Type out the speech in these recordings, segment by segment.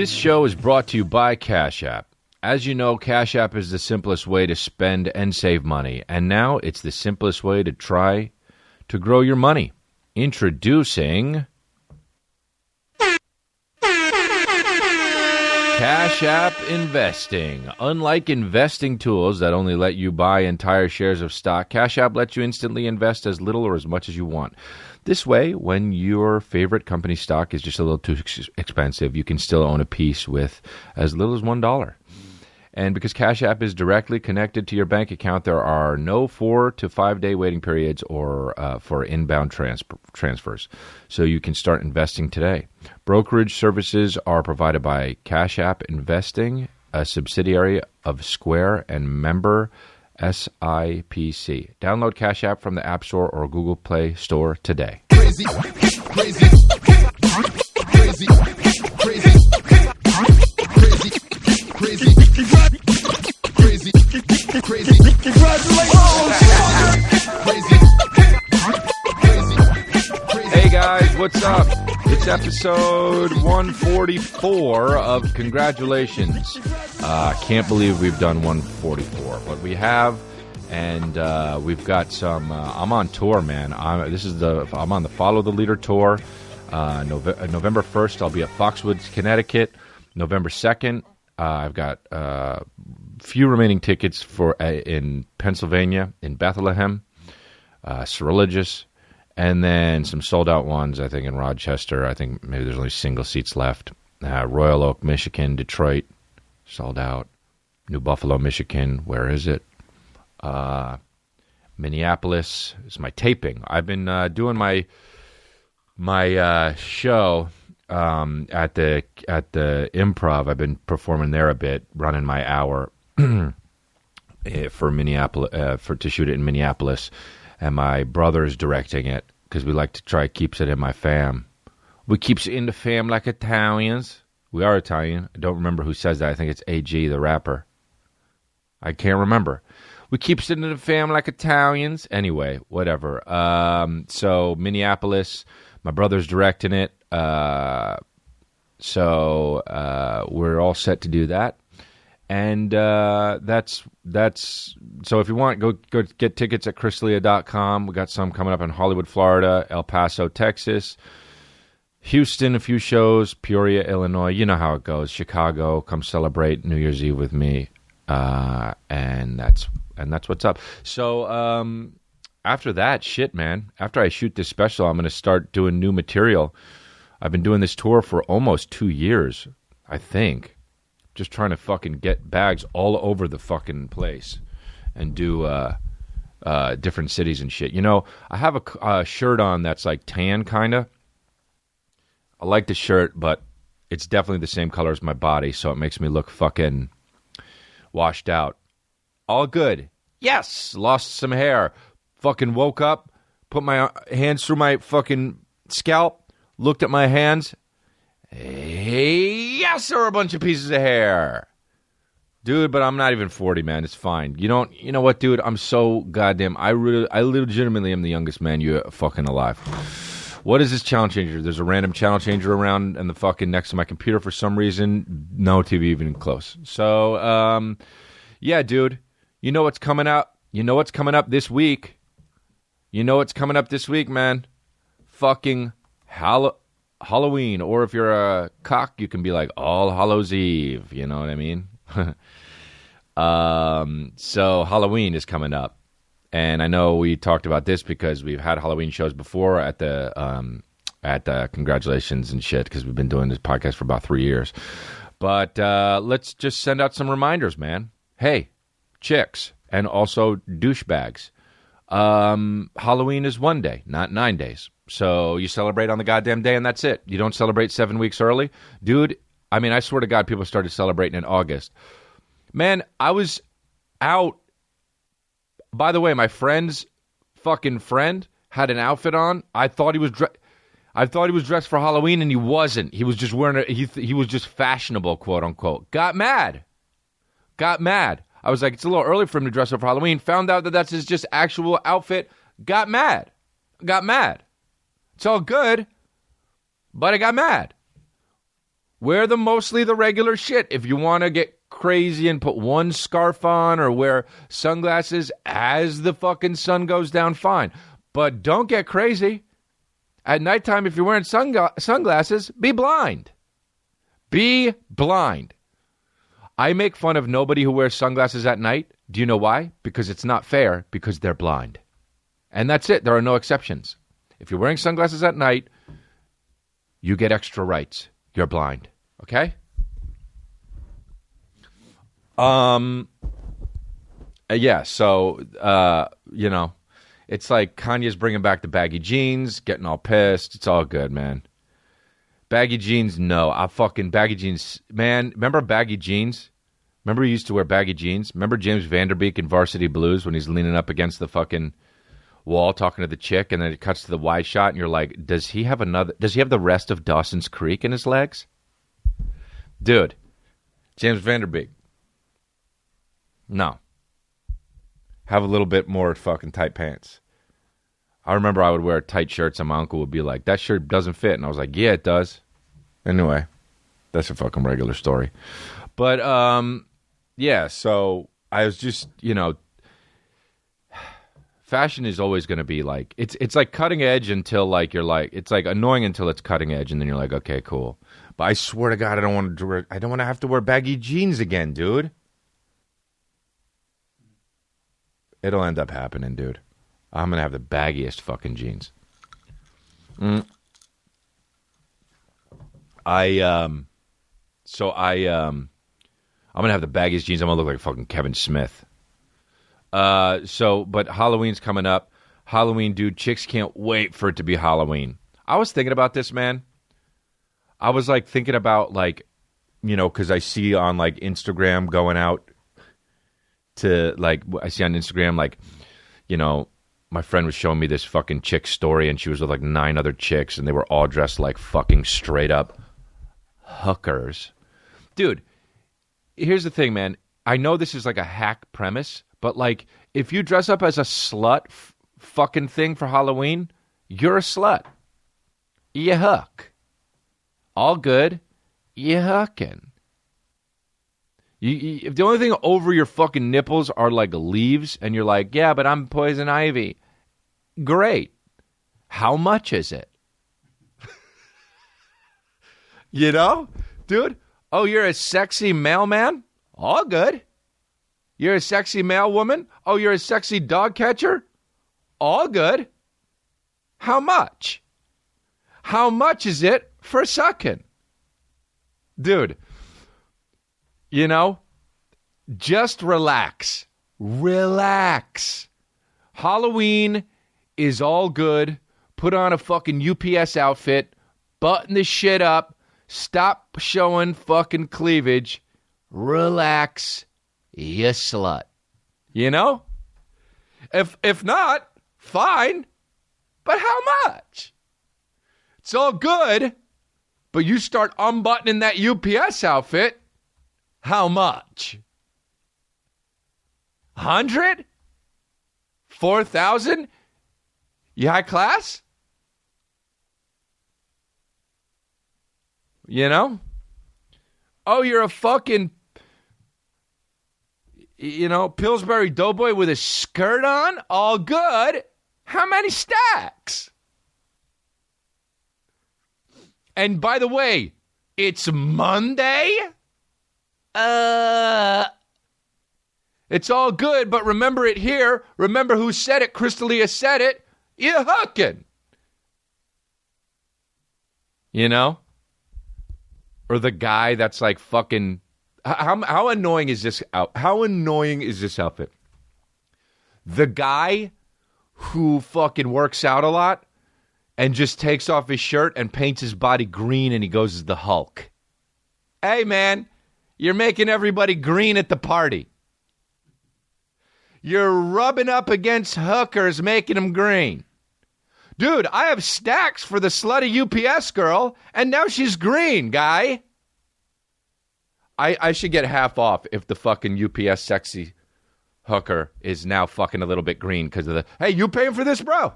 This show is brought to you by Cash App. As you know, Cash App is the simplest way to spend and save money, and now it's the simplest way to try to grow your money. Introducing Cash App Investing. Unlike investing tools that only let you buy entire shares of stock, Cash App lets you instantly invest as little or as much as you want. This way, when your favorite company stock is just a little too expensive, you can still own a piece with as little as $1. And because Cash App is directly connected to your bank account, there are no 4 to 5 day waiting periods or for inbound transfers. So you can start investing today. Brokerage services are provided by Cash App Investing, a subsidiary of Square and member SIPC. Download Cash App from the App Store or Google Play Store today. Crazy, crazy, crazy, crazy, crazy, crazy, crazy, crazy, Hey guys, what's up? It's episode 144 of Congratulations. Can't believe we've done 144, but we have, and we've got some. I'm on tour, man. I'm on the Follow the Leader tour. November 1st, I'll be at Foxwoods, Connecticut. November 2nd, I've got few remaining tickets for in Pennsylvania, in Bethlehem, Sacrilegious, and then some sold-out ones, I think, in Rochester. I think maybe there's only single seats left. Royal Oak, Michigan, Detroit, sold out. New Buffalo, Michigan, where is it? Minneapolis is my taping. I've been doing my show at the Improv. I've been performing there a bit, running my hour for Minneapolis to shoot it in Minneapolis, and my brother's directing it because we like to try keeps it in my fam. We keeps it in the fam like Italians. We are Italian. I don't remember who says that. I think it's AG, the rapper. I can't remember. We keeps it in the fam like Italians. Anyway, whatever. So Minneapolis, my brother's directing it. So we're all set to do that. And that's so if you want, go get tickets at chrisleah.com. We got some coming up in Hollywood, Florida, El Paso, Texas, Houston, a few shows, Peoria, Illinois. You know how it goes. Chicago, come celebrate New Year's Eve with me. And that's what's up. So after that, shit, man. After I shoot this special, I'm going to start doing new material. I've been doing this tour for almost 2 years, I think. Just trying to fucking get bags all over the fucking place and do different cities and shit. You know, I have a shirt on that's like tan, kind of. I like the shirt, but it's definitely the same color as my body, so it makes me look fucking washed out. All good. Yes! Lost some hair. Fucking woke up, put my hands through my fucking scalp, looked at my hands. Hey, yes, there are a bunch of pieces of hair. Dude, but I'm not even 40, man. It's fine. You know what, dude? I'm so goddamn, I legitimately am the youngest man you fucking alive. What is this channel changer? There's a random channel changer around and the fucking next to my computer for some reason. No TV even close. So, yeah, dude. You know what's coming up? You know what's coming up this week? You know what's coming up this week, man? Fucking Halloween. Or if you're a cock, you can be like All Hallows Eve. You know what I mean? So Halloween is coming up. And I know we talked about this because we've had Halloween shows before at the Congratulations and shit, because we've been doing this podcast for about 3 years. But let's just send out some reminders, man. Hey, chicks, and also douchebags. Halloween is 1 day, not 9 days. So you celebrate on the goddamn day and that's it. You don't celebrate 7 weeks early. Dude, I mean, I swear to God, people started celebrating in August. Man, I was out. By the way, my friend's fucking friend had an outfit on. I thought he was dressed for Halloween, and he wasn't. He was just wearing he was just fashionable, quote unquote. Got mad. I was like, it's a little early for him to dress up for Halloween. Found out that that's his just actual outfit. Got mad. It's all good, but I got mad. Wear mostly the regular shit. If you want to get crazy and put one scarf on or wear sunglasses as the fucking sun goes down, fine. But don't get crazy. At nighttime, if you're wearing sunglasses, be blind. Be blind. I make fun of nobody who wears sunglasses at night. Do you know why? Because it's not fair, because they're blind. And that's it. There are no exceptions. If you're wearing sunglasses at night, you get extra rights. You're blind. Okay? Yeah, so, it's like Kanye's bringing back the baggy jeans, getting all pissed. It's all good, man. Baggy jeans, no. Baggy jeans. Man, remember baggy jeans? Remember he used to wear baggy jeans? Remember James Vanderbeek in Varsity Blues when he's leaning up against the fucking wall talking to the chick, and then it cuts to the wide shot, and you're like, does he have the rest of Dawson's Creek in his legs? Dude, James Vanderbeek. No. Have a little bit more fucking tight pants. I remember I would wear tight shirts, and my uncle would be like, that shirt doesn't fit. And I was like, yeah, it does. Anyway, that's a fucking regular story. But, yeah, so I was just, fashion is always going to be like, it's like cutting edge until like you're like, it's like annoying until it's cutting edge, and then you're like, okay, cool. But I swear to God, I don't want to have to wear baggy jeans again, dude. It'll end up happening, dude. I'm going to have the baggiest fucking jeans. I'm going to have the baggiest jeans. I'm going to look like fucking Kevin Smith. But Halloween's coming up. Halloween, dude, chicks can't wait for it to be Halloween. I was thinking about this, man. I was like thinking about like, because I see on like Instagram going out to like, I see on Instagram like, my friend was showing me this fucking chick story, and she was with like 9 other chicks, and they were all dressed like fucking straight up hookers. Dude, here's the thing, man. I know this is like a hack premise, but like if you dress up as a slut fucking thing for Halloween, you're a slut. You hook. All good. You hooking. If the only thing over your fucking nipples are like leaves, and you're like, yeah, but I'm poison ivy. Great. How much is it? Dude? Oh, you're a sexy mailman? All good. You're a sexy mail woman? Oh, you're a sexy dog catcher? All good. How much? How much is it for sucking? Dude. Just relax. Relax. Halloween is all good. Put on a fucking UPS outfit. Button the shit up. Stop showing fucking cleavage. Relax. You slut. If not, fine. But how much? It's all good. But you start unbuttoning that UPS outfit. How much? 100? 4,000? You high class? Oh, you're a fucking, Pillsbury Doughboy with a skirt on? All good. How many stacks? And by the way, it's Monday? It's all good, but remember it here. Remember who said it. Crystalia said it. You hooking. Or the guy that's like fucking. How annoying is this out? How annoying is this outfit? The guy who fucking works out a lot and just takes off his shirt and paints his body green, and he goes as the Hulk. Hey, man. You're making everybody green at the party. You're rubbing up against hookers, making them green. Dude, I have stacks for the slutty UPS girl, and now she's green, guy. I should get half off if the fucking UPS sexy hooker is now fucking a little bit green because of the, hey, you paying for this, bro?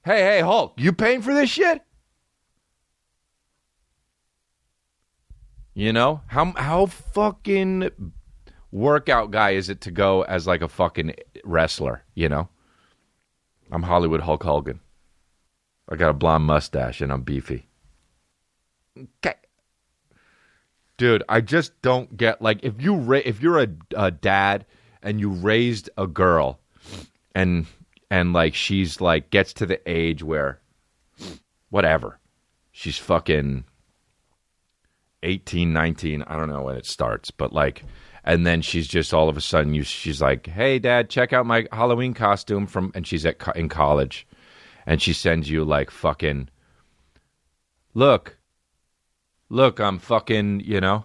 Hey, Hulk, you paying for this shit? You know? How fucking workout guy is it to go as like a fucking wrestler, you know? I'm Hollywood Hulk Hogan. I got a blonde mustache and I'm beefy. Okay. Dude, I just don't get, like, if you're a dad and you raised a girl and like she's like gets to the age where whatever, she's fucking 18, 19, I don't know when it starts, but like, and then she's just all of a sudden she's like, "Hey Dad, check out my Halloween costume and she's in college, and she sends you like fucking, look, I'm fucking, you know,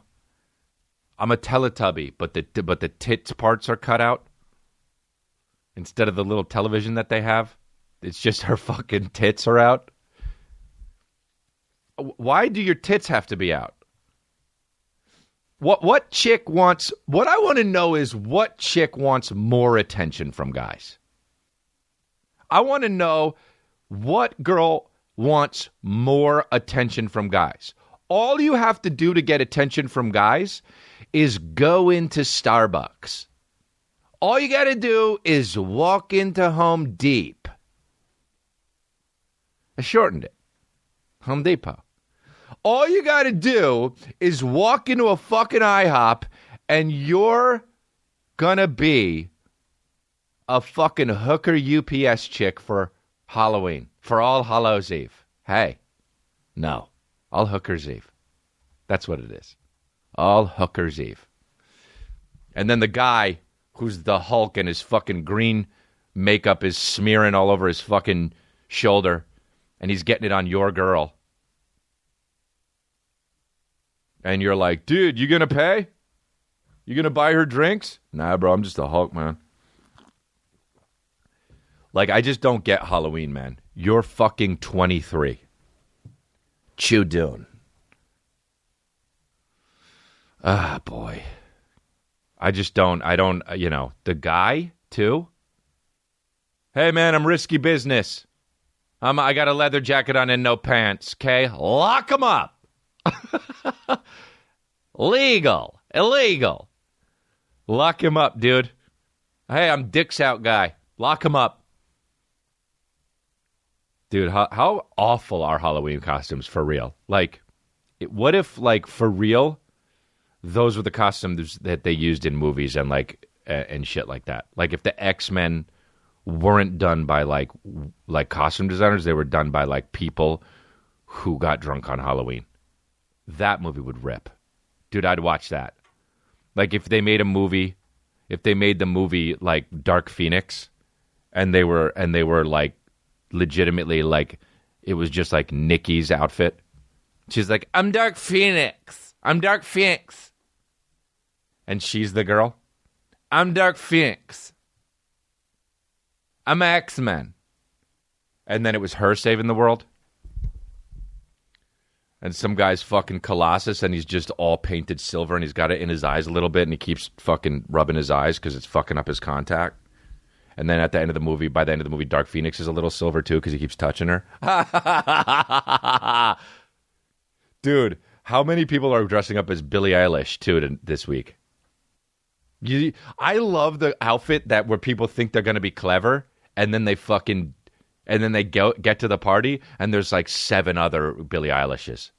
I'm a Teletubby, but the tits parts are cut out instead of the little television that they have. It's just her fucking tits are out. Why do your tits have to be out? What chick wants? What I want to know is what chick wants more attention from guys. I want to know what girl wants more attention from guys. All you have to do to get attention from guys is go into Starbucks. All you got to do is walk into Home Depot. I shortened it. Home Depot. All you got to do is walk into a fucking IHOP and you're going to be a fucking hooker UPS chick for Halloween, for All Hallows Eve. Hey, no, All Hookers Eve. That's what it is. All Hookers Eve. And then the guy who's the Hulk and his fucking green makeup is smearing all over his fucking shoulder and he's getting it on your girl. And you're like, dude, you gonna pay? You gonna buy her drinks? Nah, bro, I'm just a Hulk, man. Like, I just don't get Halloween, man. You're fucking 23. What you doing? Ah, boy. I don't, you know, the guy, too? Hey, man, I'm risky business. I got a leather jacket on and no pants, okay? Lock him up. Illegal. Lock him up, dude. Hey, I'm dicks out guy. Lock him up. Dude, how awful are Halloween costumes for real? Like, what if, like, for real, those were the costumes that they used in movies and, like, and shit like that? Like, if the X-Men weren't done by, like costume designers, they were done by, like, people who got drunk on Halloween. That movie would rip. Dude, I'd watch that. Like, if they made the movie, like, Dark Phoenix, and they were, like, legitimately, like, it was just, like, Nikki's outfit. She's like, I'm Dark Phoenix. And she's the girl. I'm Dark Phoenix. I'm X-Men. And then it was her saving the world. And some guy's fucking Colossus, and he's just all painted silver, and he's got it in his eyes a little bit, and he keeps fucking rubbing his eyes because it's fucking up his contact. And then by the end of the movie, Dark Phoenix is a little silver too because he keeps touching her. Dude, how many people are dressing up as Billie Eilish too this week? I love the outfit where people think they're going to be clever, and then they get to the party, and there's like 7 other Billie Eilishes.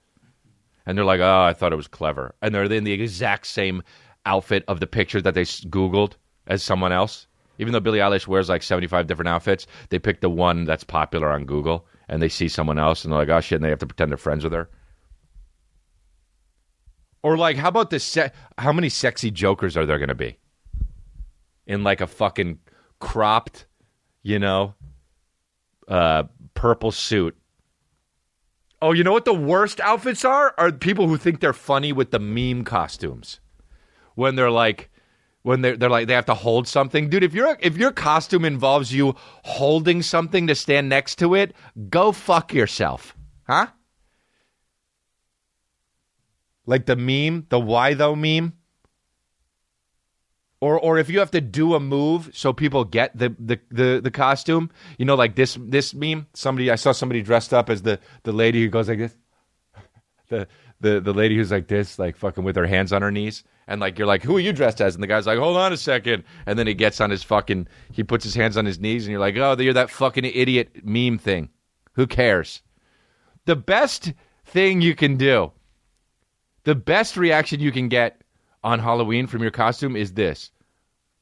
And they're like, oh, I thought it was clever. And they're in the exact same outfit of the picture that they Googled as someone else. Even though Billie Eilish wears like 75 different outfits, they pick the one that's popular on Google, and they see someone else, and they're like, oh, shit, and they have to pretend they're friends with her. Or like, how about how many sexy jokers are there going to be? In like a fucking cropped, you know, purple suit. Oh, you know what the worst outfits are? Are people who think they're funny with the meme costumes. When they're like, they're like, they have to hold something. Dude, if your costume involves you holding something to stand next to it, go fuck yourself. Huh? Like the meme, the why though meme. Or if you have to do a move so people get the costume, you know, like this meme. I saw somebody dressed up as the lady who goes like this. the lady who's like this, like fucking with her hands on her knees, and like you're like, who are you dressed as? And the guy's like, hold on a second, and then he gets on his fucking, he puts his hands on his knees, and you're like, oh, you're that fucking idiot meme thing. Who cares? The best thing you can do, the best reaction you can get on Halloween from your costume is this.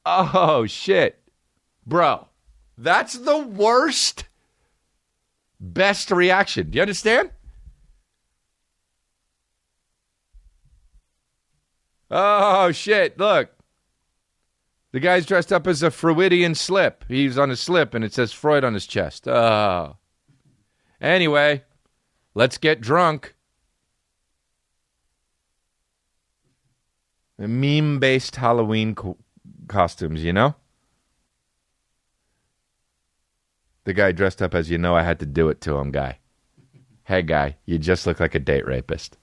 Oh shit, bro, that's the worst. Best reaction. Do you understand? Oh, shit. Look. The guy's dressed up as a Freudian slip. He's on his slip, and it says Freud on his chest. Oh. Anyway, let's get drunk. Meme-based Halloween costumes, you know? The guy dressed up as, you know, I had to do it to him guy. Hey, guy, you just look like a date rapist.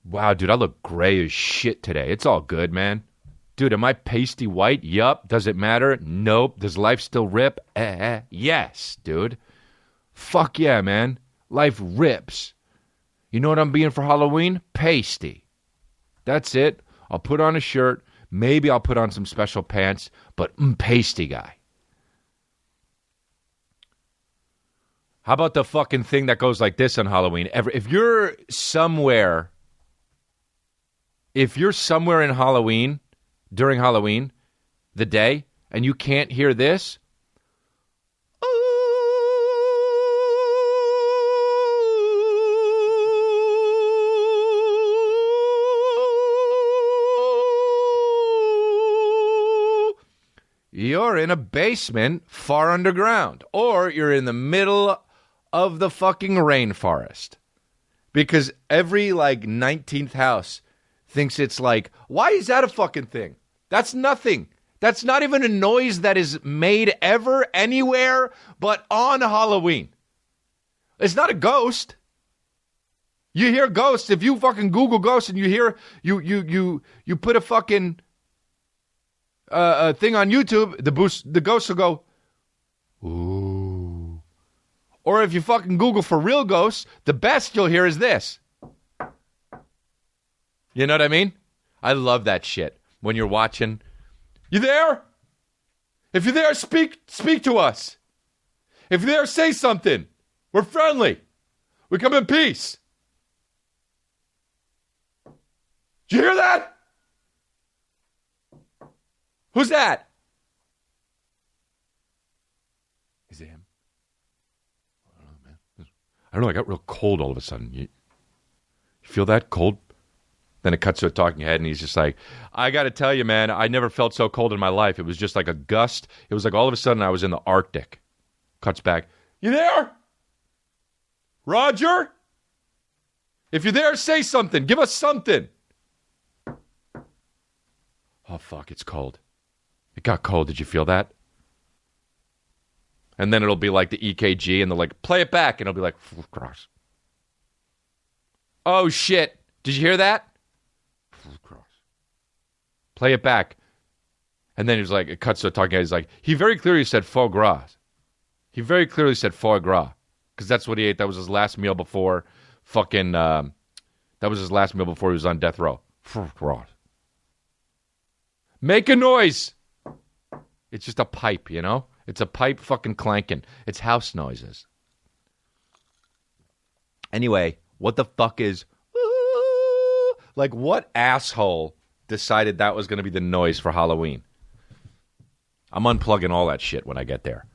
Wow, dude, I look gray as shit today. It's all good, man. Dude, am I pasty white? Yup. Does it matter? Nope. Does life still rip? Yes, dude. Fuck yeah, man. Life rips. You know what I'm being for Halloween? Pasty. That's it. I'll put on a shirt. Maybe I'll put on some special pants, but pasty guy. How about the fucking thing that goes like this on Halloween? If you're somewhere in Halloween, during Halloween, the day, and you can't hear this, you're in a basement far underground, or you're in the middle of the fucking rainforest. Because every, 19th house thinks it's like, why is that a fucking thing? That's nothing. That's not even a noise that is made ever, anywhere, but on Halloween. It's not a ghost. You hear ghosts, if you fucking Google ghosts and you hear, you put a fucking thing on YouTube, the ghosts will go, ooh. Or if you fucking Google for real ghosts, the best you'll hear is this. You know what I mean? I love that shit. When you're watching, you there? If you're there, speak to us. If you're there, say something. We're friendly. We come in peace. Did you hear that? Who's that? Is it him? I don't know, man. I don't know. I got real cold all of a sudden. You feel that cold? Then it cuts to a talking head, and he's just like, I got to tell you, man, I never felt so cold in my life. It was just like a gust. It was like all of a sudden I was in the Arctic. Cuts back. You there? Roger? If you're there, say something. Give us something. Oh, fuck, it's cold. It got cold. Did you feel that? And then it'll be like the EKG, and they'll like, play it back, and it'll be like, cross. Oh, shit. Did you hear that? Cross. Play it back. And then he's like, it cuts to a talking head. He's like, he very clearly said foie gras. He very clearly said foie gras. Because that's what he ate. That was his last meal before fucking, that was his last meal before he was on death row. Foie gras. Make a noise. It's just a pipe, you know? It's a pipe fucking clanking. It's house noises. Anyway, what the fuck is... Like, what asshole decided that was going to be the noise for Halloween? I'm unplugging all that shit when I get there.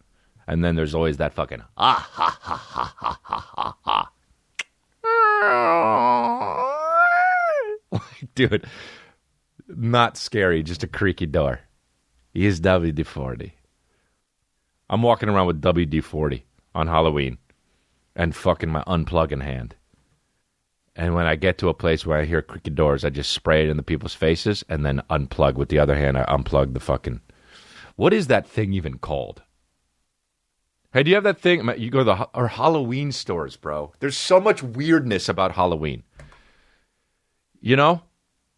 And then there's always that fucking... Ah, ha, ha, ha, ha, ha, ha, ha. Dude... Not scary, just a creaky door. He is WD-40. I'm walking around with WD-40 on Halloween and fucking my unplugging hand. And when I get to a place where I hear creaky doors, I just spray it in the people's faces and then unplug. With the other hand, I unplug the fucking... What is that thing even called? Hey, do you have that thing? You go to our Halloween stores, bro. There's so much weirdness about Halloween. You know?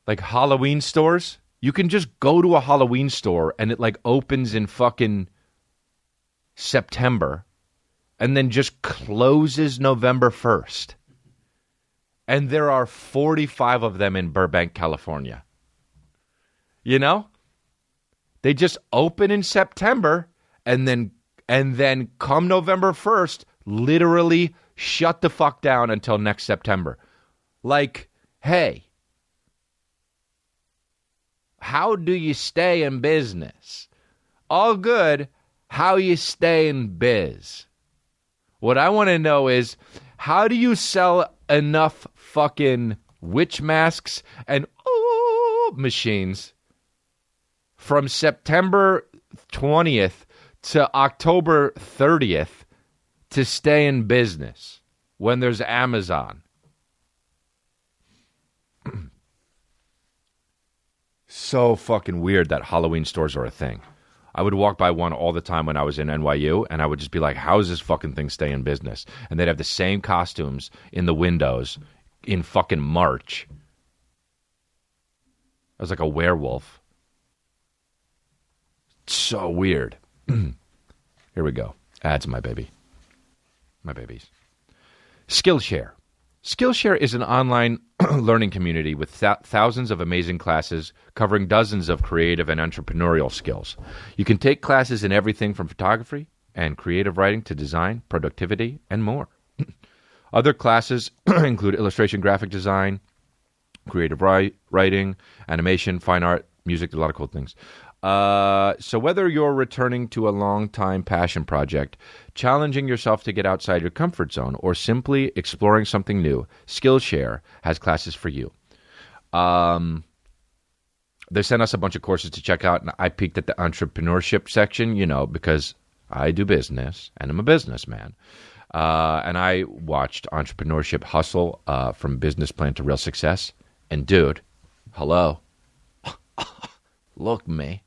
Like Halloween stores, you can just go to a Halloween store and it like opens in fucking September and then just closes November 1st. And there are 45 of them in Burbank, California. You know? They just open in September and then come November 1st, literally shut the fuck down until next September. Like, hey, how do you stay in business? All good. How you stay in biz? What I want to know is, how do you sell enough fucking witch masks and machines from September 20th to October 30th to stay in business when there's Amazon? So fucking weird that Halloween stores are a thing. I would walk by one all the time when I was in NYU, and I would just be like, how does this fucking thing stay in business? And they'd have the same costumes in the windows in fucking March. I was like a werewolf. So weird. Here we go. Ads, my baby. My babies. Skillshare. Skillshare is an online learning community with thousands of amazing classes covering dozens of creative and entrepreneurial skills. You can take classes in everything from photography and creative writing to design, productivity, and more. Other classes include illustration, graphic design, creative writing, animation, fine art, music, a lot of cool things. So whether you're returning to a long-time passion project, challenging yourself to get outside your comfort zone, or simply exploring something new, Skillshare has classes for you. They sent us a bunch of courses to check out, and I peeked at the entrepreneurship section, because I do business, and I'm a businessman. And I watched Entrepreneurship Hustle from business plan to real success. And dude, hello. Look at me.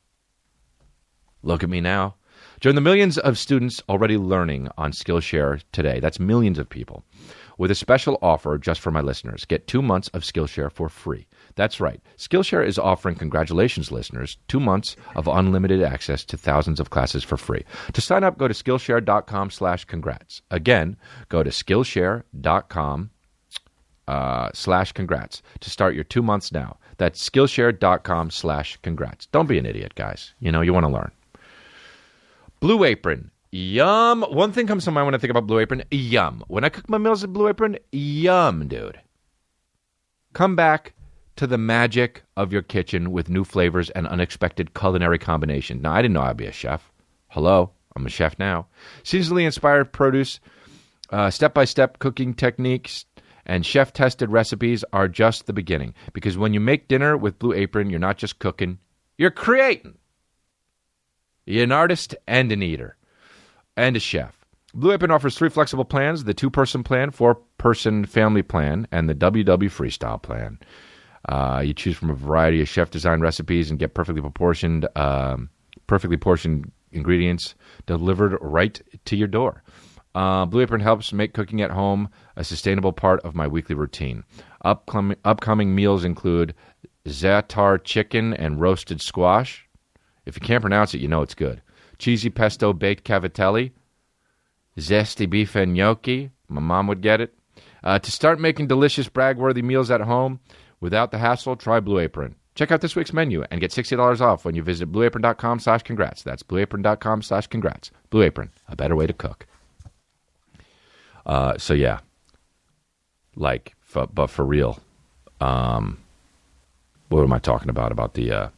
Look at me now. Join the millions of students already learning on Skillshare today. That's millions of people. With a special offer just for my listeners. Get 2 months of Skillshare for free. That's right. Skillshare is offering congratulations listeners 2 months of unlimited access to thousands of classes for free. To sign up, go to Skillshare.com/congrats. Again, go to Skillshare.com /congrats to start your 2 months now. That's Skillshare.com/congrats. Don't be an idiot, guys. You want to learn. Blue Apron. Yum. One thing comes to mind when I think about Blue Apron. Yum. When I cook my meals at Blue Apron, yum, dude. Come back to the magic of your kitchen with new flavors and unexpected culinary combinations. Now, I didn't know I'd be a chef. Hello. I'm a chef now. Seasonally inspired produce, step-by-step cooking techniques, and chef-tested recipes are just the beginning. Because when you make dinner with Blue Apron, you're not just cooking, you're creating. You're an artist and an eater. And a chef. Blue Apron offers 3 flexible plans, the 2-person plan, 4-person family plan, and the WW Freestyle plan. You choose from a variety of chef-designed recipes and get perfectly portioned ingredients delivered right to your door. Blue Apron helps make cooking at home a sustainable part of my weekly routine. Upcoming meals include za'atar chicken and roasted squash. If you can't pronounce it, you know it's good. Cheesy pesto baked cavatelli. Zesty beef and gnocchi. My mom would get it. To start making delicious, brag-worthy meals at home without the hassle, try Blue Apron. Check out this week's menu and get $60 off when you visit blueapron.com/congrats. That's blueapron.com/congrats. Blue Apron, a better way to cook. So yeah, but for real, what am I talking about? About the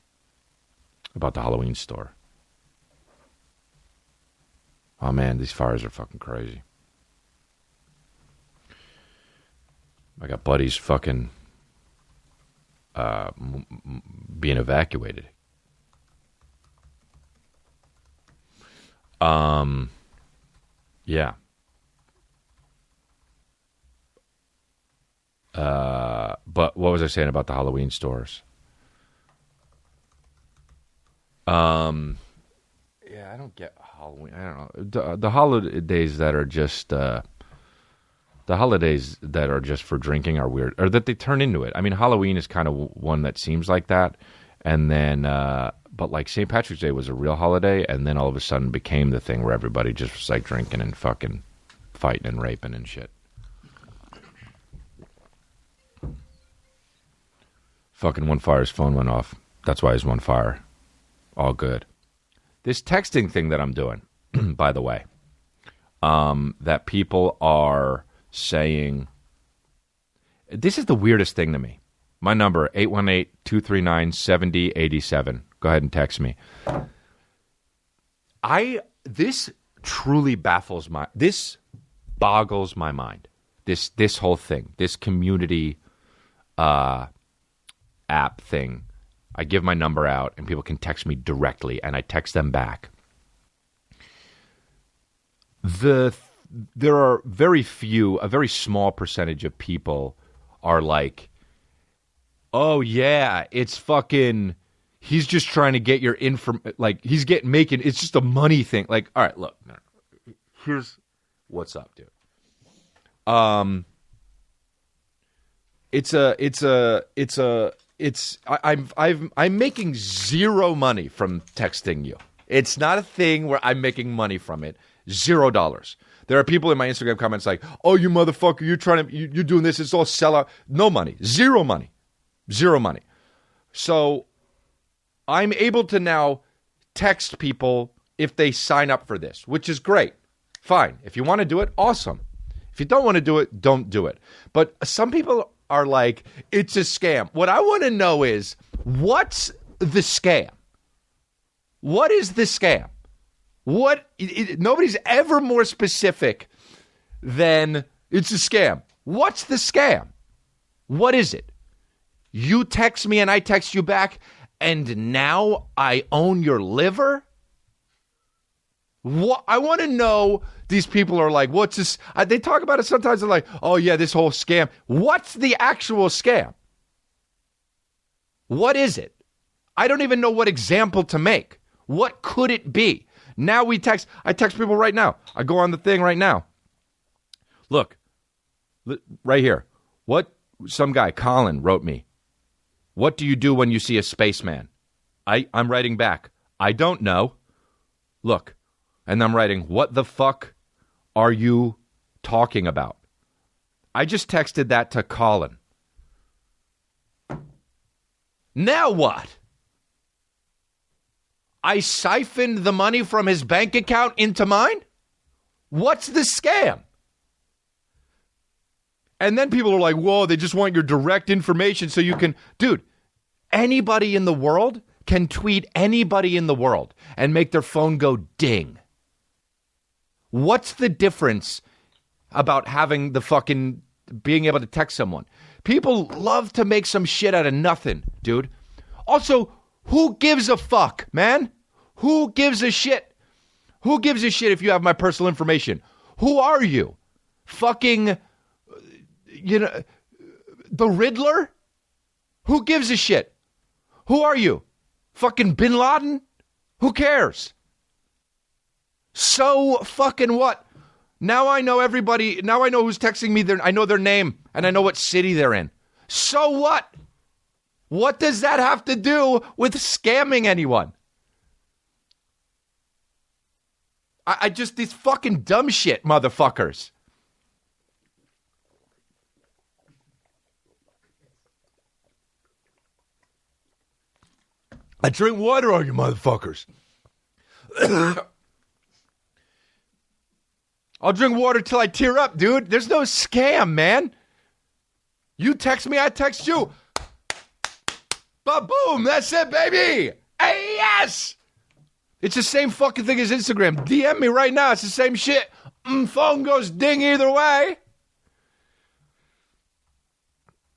Halloween store. Oh man, these fires are fucking crazy. I got buddies fucking being evacuated. Yeah. But what was I saying about the Halloween stores? Yeah, I don't get Halloween. I don't know. The holidays that are just for drinking are weird, or that they turn into it. I mean, Halloween is kind of one that seems like that, and then but like St. Patrick's Day was a real holiday, and then all of a sudden became the thing where everybody just was like drinking and fucking fighting and raping and shit. Fucking One Fire's phone went off. That's why he's One Fire. All good. This texting thing that I'm doing, by the way, that people are saying, this is the weirdest thing to me. My number, 818-239-7087. Go ahead and text me. This truly boggles my mind. This whole thing, this community app thing. I give my number out and people can text me directly and I text them back. There are a very small percentage of people are like, oh yeah, it's fucking, he's just trying to get your info, like it's just a money thing. Like, all right, look, here's what's up, dude. I'm making zero money from texting you. It's not a thing where I'm making money from it. $0. There are people in my Instagram comments like, "Oh, you motherfucker, you're doing this. It's all sellout." No money. Zero money. Zero money. So I'm able to now text people if they sign up for this, which is great. Fine. If you want to do it, awesome. If you don't want to do it, don't do it. But some people are like, it's a scam. What I want to know is, what's the scam? What is the scam? Nobody's ever more specific than it's a scam. What's the scam? What is it? You text me and I text you back, and now I own your liver? What? I want to know. These people are like, what's this? They talk about it sometimes. They're like, oh yeah, this whole scam. What's the actual scam? What is it? I don't even know what example to make. What could it be? Now I text people right now. I go on the thing right now. Look, right here. What some guy, Colin, wrote me. What do you do when you see a spaceman? I'm writing back. I don't know. Look. And I'm writing, what the fuck are you talking about? I just texted that to Colin. Now what? I siphoned the money from his bank account into mine? What's the scam? And then people are like, whoa, they just want your direct information so you can... Dude, anybody in the world can tweet anybody in the world and make their phone go ding. What's the difference about having the fucking... being able to text someone? People love to make some shit out of nothing, dude. Also, who gives a fuck, man? Who gives a shit? Who gives a shit if you have my personal information? Who are you? Fucking, the Riddler? Who gives a shit? Who are you? Fucking Bin Laden? Who cares? So fucking what? Now I know everybody. Now I know who's texting me. I know their name and I know what city they're in. So what? What does that have to do with scamming anyone? I just, these fucking dumb shit motherfuckers. I drink water on you motherfuckers. I'll drink water till I tear up, dude. There's no scam, man. You text me, I text you. Ba-boom, that's it, baby. Hey, yes. It's the same fucking thing as Instagram. DM me right now. It's the same shit. Phone goes ding either way.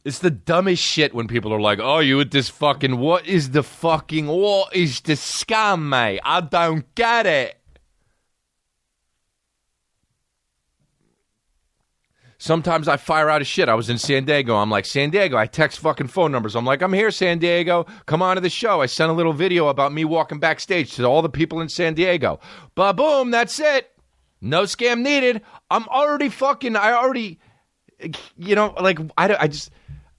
It's the dumbest shit when people are like, oh, you with this fucking, what is the scam, mate? I don't get it. Sometimes I fire out of shit. I was in San Diego. I'm like, San Diego. I text fucking phone numbers. I'm like, I'm here, San Diego. Come on to the show. I sent a little video about me walking backstage to all the people in San Diego. Ba-boom, that's it. No scam needed.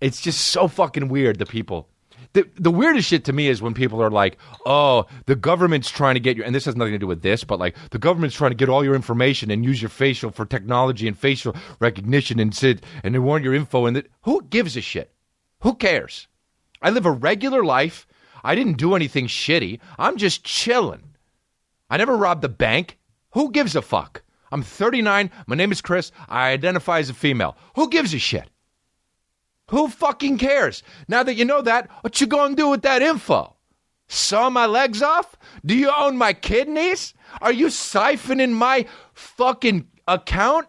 It's just so fucking weird, the people. The weirdest shit to me is when people are like, oh, the government's trying to get you, and this has nothing to do with this, but like the government's trying to get all your information and use your facial for technology and facial recognition and they want your info. And who gives a shit? Who cares? I live a regular life. I didn't do anything shitty. I'm just chilling. I never robbed the bank. Who gives a fuck? I'm 39. My name is Chris. I identify as a female. Who gives a shit? Who fucking cares? Now that you know that, what you gonna do with that info? Saw my legs off? Do you own my kidneys? Are you siphoning my fucking account?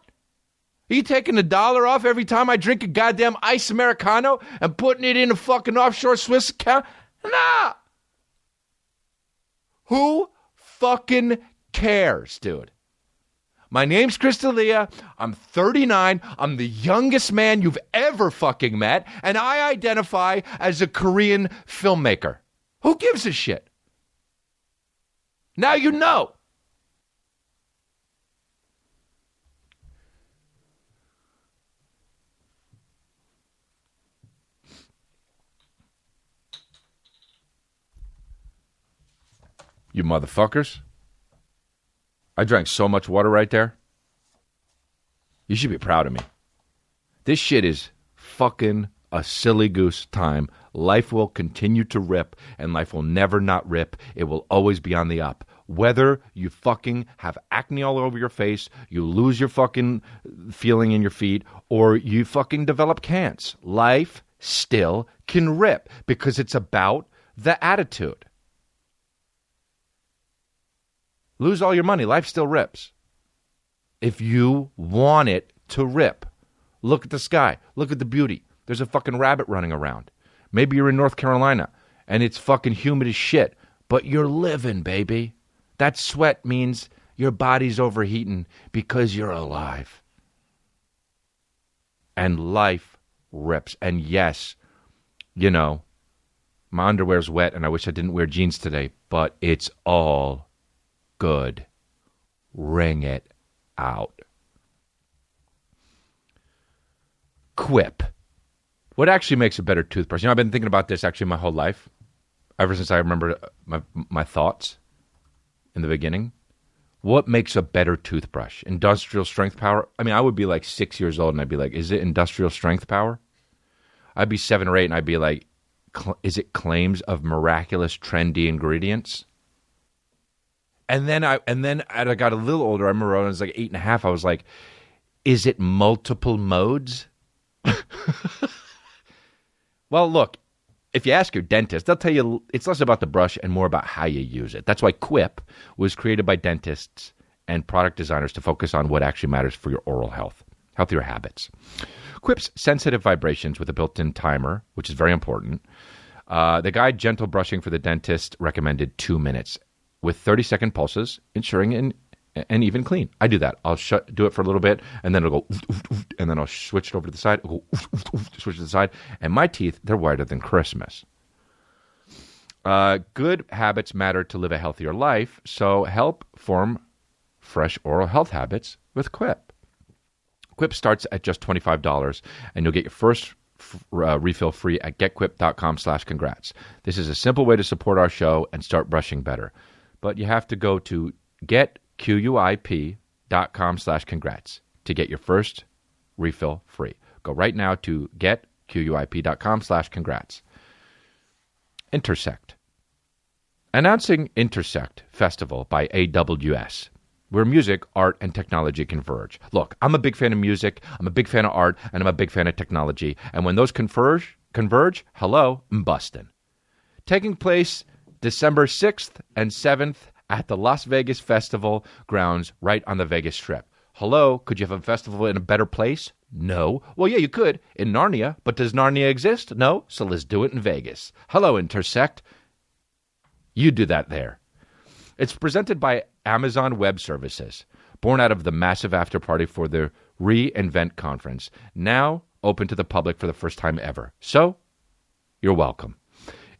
Are you taking $1 off every time I drink a goddamn ice Americano and putting it in a fucking offshore Swiss account? Nah. Who fucking cares, dude? My name's Chris D'Elia. I'm 39. I'm the youngest man you've ever fucking met, and I identify as a Korean filmmaker. Who gives a shit? Now you know. You motherfuckers. I drank so much water right there. You should be proud of me. This shit is fucking a silly goose time. Life will continue to rip, and life will never not rip. It will always be on the up. Whether you fucking have acne all over your face, you lose your fucking feeling in your feet, or you fucking develop cancer, life still can rip because it's about the attitude. Lose all your money, life still rips. If you want it to rip, look at the sky, look at the beauty. There's a fucking rabbit running around. Maybe you're in North Carolina and it's fucking humid as shit, but you're living, baby. That sweat means your body's overheating because you're alive. And life rips. And yes, you know, my underwear's wet and I wish I didn't wear jeans today, but it's all good. Ring it out. Quip. What actually makes a better toothbrush? You know, I've been thinking about this actually my whole life. Ever since I remember my thoughts in the beginning. What makes a better toothbrush? Industrial strength power? I mean, I would be like 6 years old and I'd be like, is it industrial strength power? I'd be 7 or 8 and I'd be like, is it claims of miraculous trendy ingredients? And then as I got a little older, I remember when I was like 8.5, I was like, is it multiple modes? Well, look, if you ask your dentist, they'll tell you it's less about the brush and more about how you use it. That's why Quip was created by dentists and product designers to focus on what actually matters for your oral health, healthier habits. Quip's sensitive vibrations with a built-in timer, which is very important. They guide gentle brushing for the dentist recommended 2 minutes. With 30-second pulses, ensuring an even clean. I do that. I'll do it for a little bit, and then it'll go, and then I'll switch it over to the side, switch to the side, and my teeth, they're whiter than Christmas. Good habits matter to live a healthier life, so help form fresh oral health habits with Quip. Quip starts at just $25, and you'll get your first refill free at getquip.com/congrats. This is a simple way to support our show and start brushing better. But you have to go to getquip.com/congrats to get your first refill free. Go right now to getquip.com/congrats. Intersect. Announcing Intersect Festival by AWS, where music, art, and technology converge. Look, I'm a big fan of music, I'm a big fan of art, and I'm a big fan of technology. And when those converge, hello, I'm bustin'. Taking place December 6th and 7th at the Las Vegas Festival grounds right on the Vegas Strip. Hello, could you have a festival in a better place? No. Well, yeah, you could, in Narnia, but does Narnia exist? No, so let's do it in Vegas. Hello, Intersect. You do that there. It's presented by Amazon Web Services, born out of the massive after-party for the reInvent conference, now open to the public for the first time ever. So, you're welcome.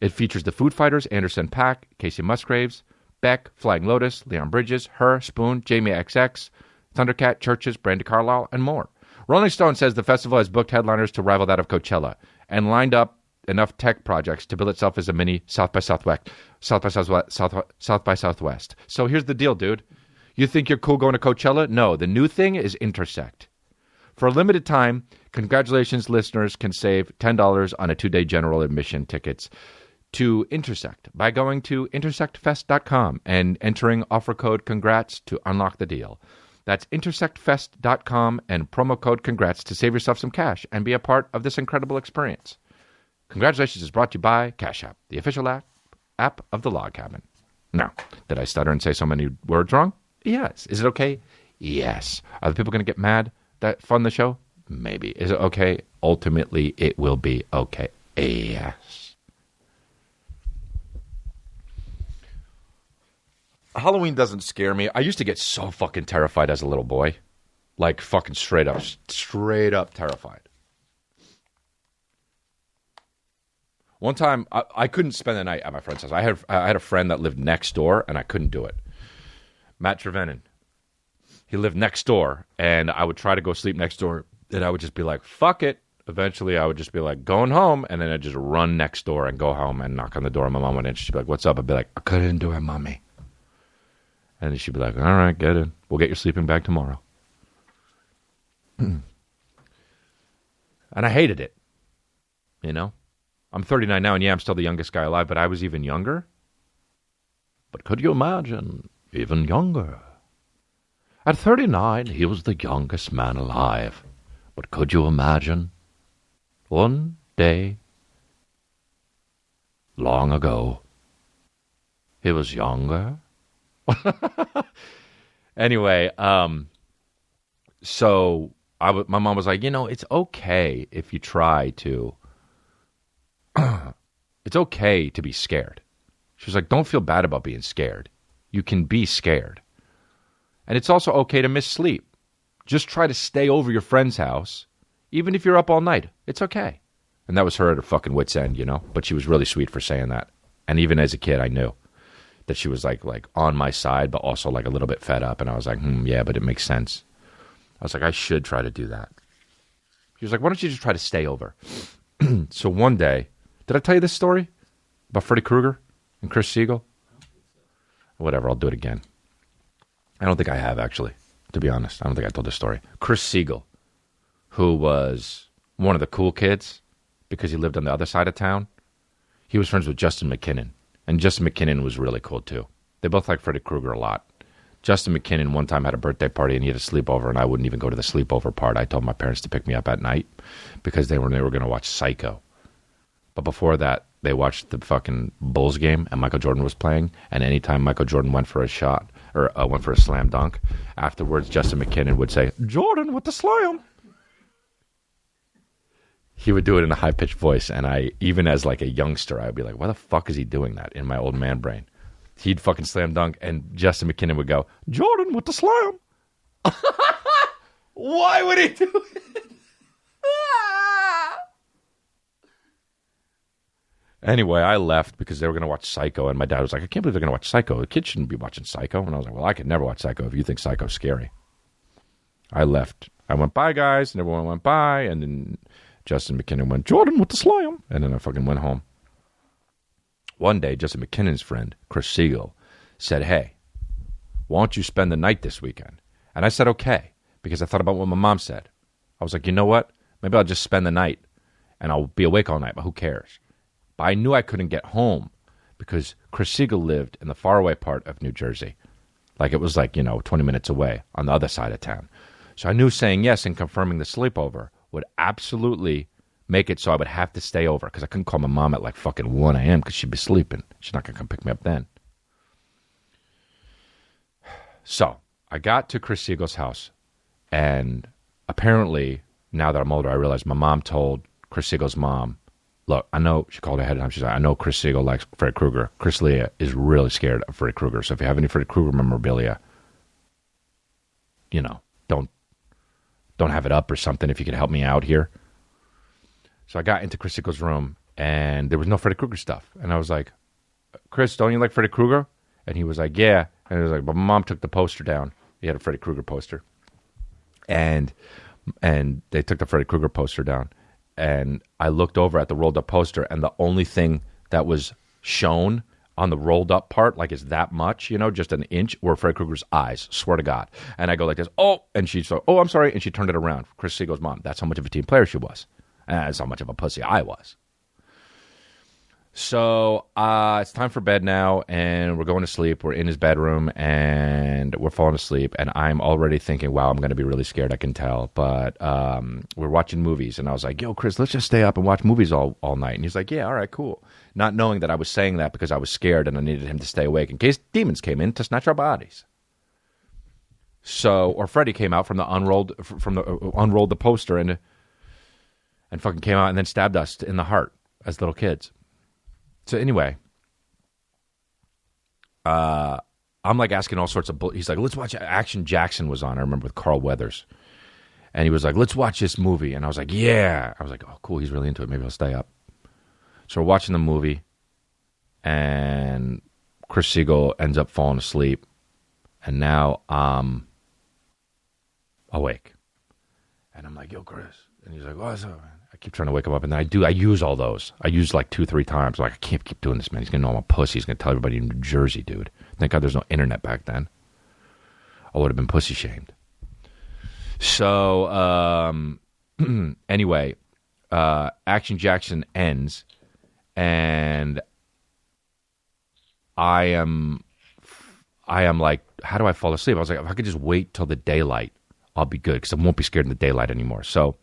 It features the Food Fighters, Anderson .Paak, Casey Musgraves, Beck, Flying Lotus, Leon Bridges, Her, Spoon, Jamie XX, Thundercat, Churches, Brandy Carlisle, and more. Rolling Stone says the festival has booked headliners to rival that of Coachella and lined up enough tech projects to build itself as a mini South by Southwest. South by Southwest. So here's the deal, dude. You think you're cool going to Coachella? No, the new thing is Intersect. For a limited time, congratulations, listeners can save $10 on a 2-day general admission tickets to Intersect by going to intersectfest.com and entering offer code congrats to unlock the deal. That's intersectfest.com and promo code congrats to save yourself some cash and be a part of this incredible experience. Congratulations is brought to you by Cash App, the official app of the Log Cabin. Now, did I stutter and say so many words wrong? Yes. Is it okay? Yes. Are the people going to get mad that fund the show? Maybe. Is it okay? Ultimately, it will be okay. Yes. Halloween doesn't scare me. I used to get so fucking terrified as a little boy. Like fucking straight up terrified. One time, I couldn't spend the night at my friend's house. I had a friend that lived next door, and I couldn't do it. Matt Trevenin. He lived next door, and I would try to go sleep next door, and I would just be like, fuck it. Eventually, I would just be like, going home, and then I'd just run next door and go home and knock on the door. And my mom would in. She'd be like, what's up? I'd be like, I couldn't do it, mommy. And she'd be like, all right, get in. We'll get your sleeping bag tomorrow. And I hated it. You know? I'm 39 now, and yeah, I'm still the youngest guy alive, but I was even younger. But could you imagine? Even younger. At 39, he was the youngest man alive. But could you imagine? One day, long ago, he was younger. Anyway, so my mom was like, it's okay if you try to, it's okay to be scared. She was like, don't feel bad about being scared. You can be scared. And it's also okay to miss sleep. Just try to stay over your friend's house, even if you're up all night. It's okay. And that was her at her fucking wit's end, but she was really sweet for saying that. And even as a kid, I knew that she was like on my side, but also like a little bit fed up. And I was like, yeah, but it makes sense. I was like, I should try to do that. She was like, why don't you just try to stay over? So one day, did I tell you this story about Freddy Krueger and Chris Siegel? Whatever, I'll do it again. I don't think I have, actually, to be honest. I don't think I told this story. Chris Siegel, who was one of the cool kids because he lived on the other side of town, he was friends with Justin McKinnon. And Justin McKinnon was really cool, too. They both liked Freddy Krueger a lot. Justin McKinnon one time had a birthday party, and he had a sleepover, and I wouldn't even go to the sleepover part. I told my parents to pick me up at night because they were going to watch Psycho. But before that, they watched the fucking Bulls game, and Michael Jordan was playing. And anytime Michael Jordan went for a shot, or went for a slam dunk, afterwards Justin McKinnon would say, Jordan with the slam. He would do it in a high-pitched voice, and I, even as like a youngster, I'd be like, why the fuck is he doing that in my old man brain? He'd fucking slam dunk, and Justin McKinnon would go, Jordan with the slam. Why would he do it? Anyway, I left because they were going to watch Psycho, and my dad was like, I can't believe they're going to watch Psycho. The kids shouldn't be watching Psycho. And I was like, well, I could never watch Psycho if you think Psycho's scary. I left. I went, bye, guys, and everyone went, bye, and then Justin McKinnon went, Jordan with the slam. And then I fucking went home. One day, Justin McKinnon's friend, Chris Siegel, said, hey, why don't you spend the night this weekend? And I said, okay, because I thought about what my mom said. I was like, you know what? Maybe I'll just spend the night, and I'll be awake all night, but who cares? But I knew I couldn't get home because Chris Siegel lived in the faraway part of New Jersey. Like it was 20 minutes away on the other side of town. So I knew saying yes and confirming the sleepover would absolutely make it so I would have to stay over because I couldn't call my mom at like fucking 1 a.m. because she'd be sleeping. She's not going to come pick me up then. So I got to Chris Siegel's house, and apparently, now that I'm older, I realize my mom told Chris Siegel's mom, look, I know, she called ahead of time. She's like, I know Chris Siegel likes Freddy Krueger. Chris Leah is really scared of Freddy Krueger. So if you have any Freddy Krueger memorabilia, don't have it up or something if you could help me out here. So I got into Chris Siegel's room, and there was no Freddy Krueger stuff. And I was like, Chris, don't you like Freddy Krueger? And he was like, yeah. And he was like, but my mom took the poster down. He had a Freddy Krueger poster. And they took the Freddy Krueger poster down. and I looked over at the rolled up poster, and the only thing that was shown on the rolled up part, like it's that much, just an inch, were Freddy Krueger's eyes. Swear to God. And I go like this, oh, and she's so, oh, I'm sorry, and she turned it around. Chris Siegel's mom. That's how much of a team player she was. And that's how much of a pussy I was. So it's time for bed now, and we're going to sleep. We're in his bedroom, and we're falling asleep, and I'm already thinking, wow, I'm going to be really scared, I can tell. But we're watching movies, and I was like, yo, Chris, let's just stay up and watch movies all night. And he's like, yeah, all right, cool. Not knowing that I was saying that because I was scared, and I needed him to stay awake in case demons came in to snatch our bodies. So, or Freddy came out from the unrolled the poster and fucking came out and then stabbed us in the heart as little kids. So anyway, I'm like asking all sorts of he's like, let's watch Action Jackson was on, I remember, with Carl Weathers. And he was like, let's watch this movie. And I was like, yeah. I was like, oh, cool, he's really into it. Maybe I'll stay up. So we're watching the movie, and Chris Siegel ends up falling asleep. And now I'm awake. And I'm like, yo, Chris. And he's like, what's up, man? I keep trying to wake him up, and then I use all those. I use like 2-3 times. Like, I can't keep doing this, man. He's going to know I'm a pussy. He's going to tell everybody in New Jersey, dude. Thank God there's no internet back then. I would have been pussy shamed. So, anyway, Action Jackson ends, and I am like, how do I fall asleep? I was like, if I could just wait till the daylight, I'll be good, because I won't be scared in the daylight anymore. So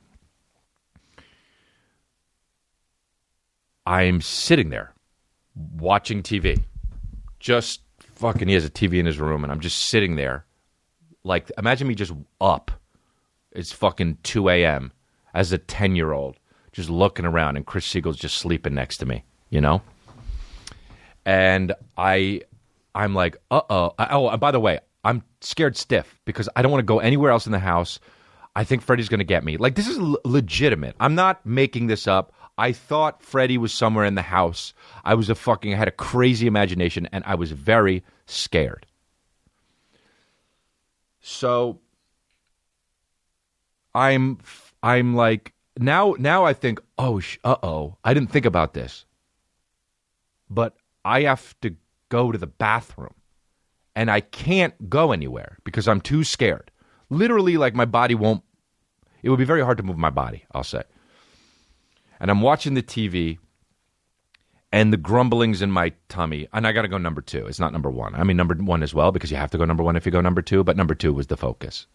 I'm sitting there watching TV. Just fucking, he has a TV in his room, and I'm just sitting there. Like, imagine me just up. It's fucking 2 a.m. as a 10-year-old, just looking around, and Chris Siegel's just sleeping next to me, And I'm like, uh-oh. Oh, and by the way, I'm scared stiff because I don't want to go anywhere else in the house. I think Freddy's going to get me. Like, this is legitimate. I'm not making this up. I thought Freddy was somewhere in the house. I had a crazy imagination, and I was very scared. So I'm like, now I think, uh-oh. I didn't think about this. But I have to go to the bathroom, and I can't go anywhere because I'm too scared. Literally, like, my body it would be very hard to move my body, I'll say. And I'm watching the TV, and the grumblings in my tummy, and I got to go number 2. It's not number 1. I mean, number 1 as well, because you have to go number 1 if you go number 2, but number 2 was the focus.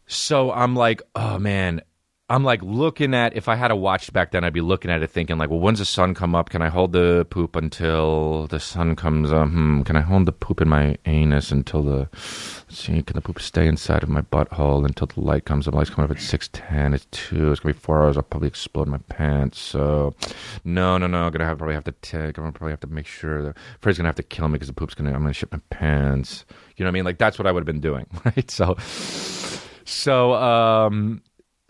So I'm like, oh, man. I'm like looking at, if I had a watch back then, I'd be looking at it thinking like, well, when's the sun come up? Can I hold the poop until the sun comes up? Can I hold the poop in my anus until can the poop stay inside of my butthole until the light comes up? The light's coming up at 6:10. It's 2. It's going to be 4 hours. I'll probably explode my pants. So no. I'm going to probably have to make sure that Freddy's going to have to kill me because the poop's I'm going to shit my pants. You know what I mean? Like, that's what I would have been doing, right?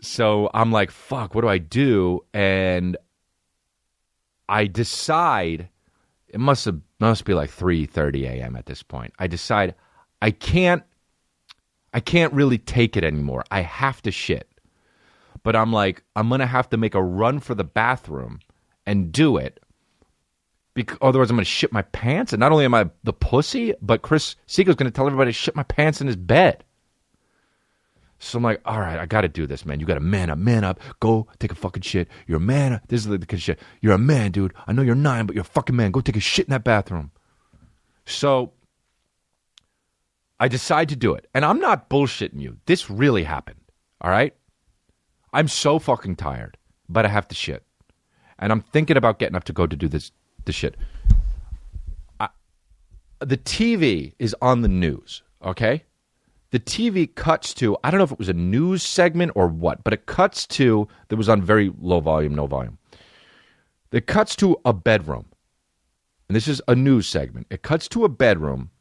So I'm like, fuck, what do I do? And I decide, it must be like 3:30 a.m. at this point. I decide I can't really take it anymore. I have to shit. But I'm like, I'm going to have to make a run for the bathroom and do it. Because otherwise I'm going to shit my pants. And not only am I the pussy, but Chris Siegel's going to tell everybody to shit my pants in his bed. So I'm like, all right, I got to do this, man. You got to man up. Go take a fucking shit. You're a man. This is the kind of shit. You're a man, dude. I know you're 9, but you're a fucking man. Go take a shit in that bathroom. So I decide to do it. And I'm not bullshitting you. This really happened, all right? I'm so fucking tired, but I have to shit. And I'm thinking about getting up to go to do this shit. The TV is on the news, okay? The TV cuts to, I don't know if it was a news segment or what, but it cuts to, that was on very low volume, no volume. It cuts to a bedroom. And this is a news segment. It cuts to a bedroom,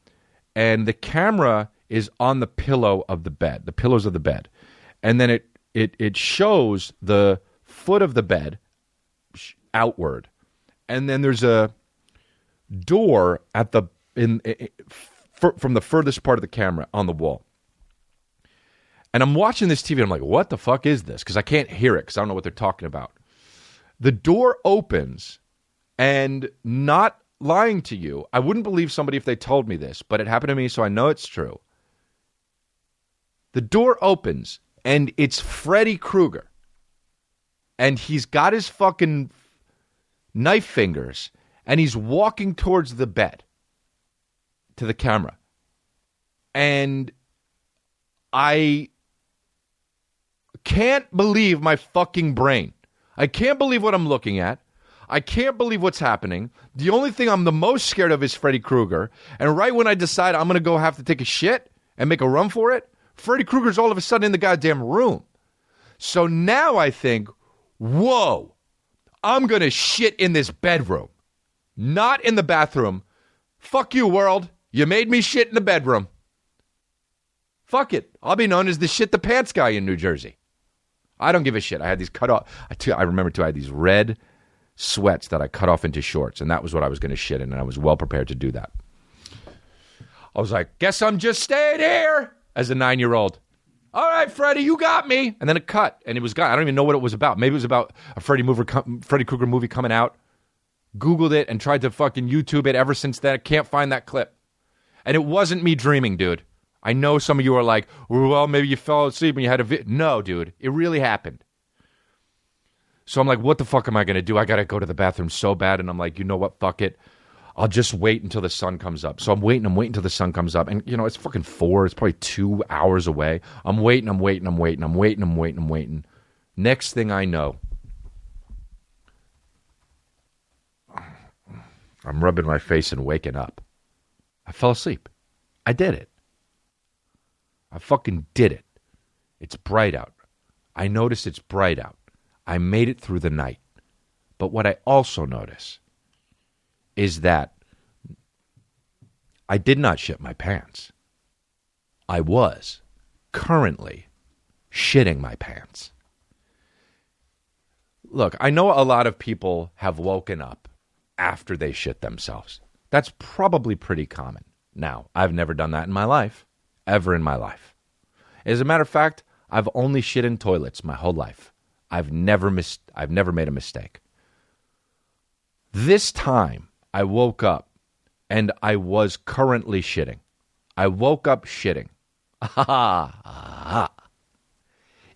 and the camera is on the pillow of the bed, the pillows of the bed. And then it shows the foot of the bed outward. And then there's a door at from the furthest part of the camera on the wall. And I'm watching this TV, and I'm like, what the fuck is this? Because I can't hear it, because I don't know what they're talking about. The door opens, and not lying to you, I wouldn't believe somebody if they told me this, but it happened to me, so I know it's true. The door opens, and it's Freddy Krueger. And he's got his fucking knife fingers, and he's walking towards the bed, to the camera. And I can't believe my fucking brain. I can't believe what I'm looking at. I can't believe what's happening. The only thing I'm the most scared of is Freddy Krueger. And right when I decide I'm going to go have to take a shit and make a run for it, Freddy Krueger's all of a sudden in the goddamn room. So now I think, whoa, I'm going to shit in this bedroom. Not in the bathroom. Fuck you, world. You made me shit in the bedroom. Fuck it. I'll be known as the shit the pants guy in New Jersey. I don't give a shit. I had these cut off. I remember too, I had these red sweats that I cut off into shorts, and that was what I was going to shit in, and I was well prepared to do that. I was like, guess I'm just staying here as a 9-year-old. All right, Freddy, you got me. And then it cut, and it was gone. I don't even know what it was about. Maybe it was about a Freddy Krueger movie coming out. Googled it and tried to fucking YouTube it ever since then. I can't find that clip. And it wasn't me dreaming, dude. I know some of you are like, well, maybe you fell asleep and you had a No, dude. It really happened. So I'm like, what the fuck am I going to do? I got to go to the bathroom so bad. And I'm like, you know what? Fuck it. I'll just wait until the sun comes up. So I'm waiting until the sun comes up. And, you know, it's fucking 4. It's probably 2 hours away. I'm waiting. Next thing I know, I'm rubbing my face and waking up. I fell asleep. I did it. I fucking did it. It's bright out. I notice it's bright out. I made it through the night. But what I also notice is that I did not shit my pants. I was currently shitting my pants. Look, I know a lot of people have woken up after they shit themselves. That's probably pretty common. Now, I've never done that in my life, ever in my life. As a matter of fact, I've only shit in toilets my whole life. I've never made a mistake. This time, I woke up and I was currently shitting. I woke up shitting.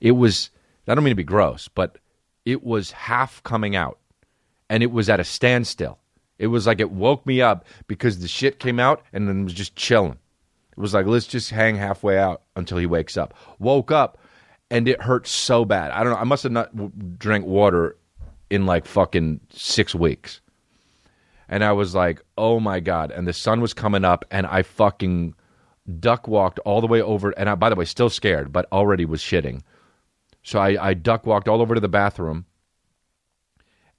It was, I don't mean to be gross, but it was half coming out. And it was at a standstill. It was like it woke me up because the shit came out and then was just chilling. It was like, let's just hang halfway out until he wakes up. Woke up and it hurt so bad. I don't know. I must have not drank water in like fucking 6 weeks. And I was like, oh my God. And the sun was coming up and I fucking duck walked all the way over. And I, by the way, still scared, but already was shitting. So I duck walked all over to the bathroom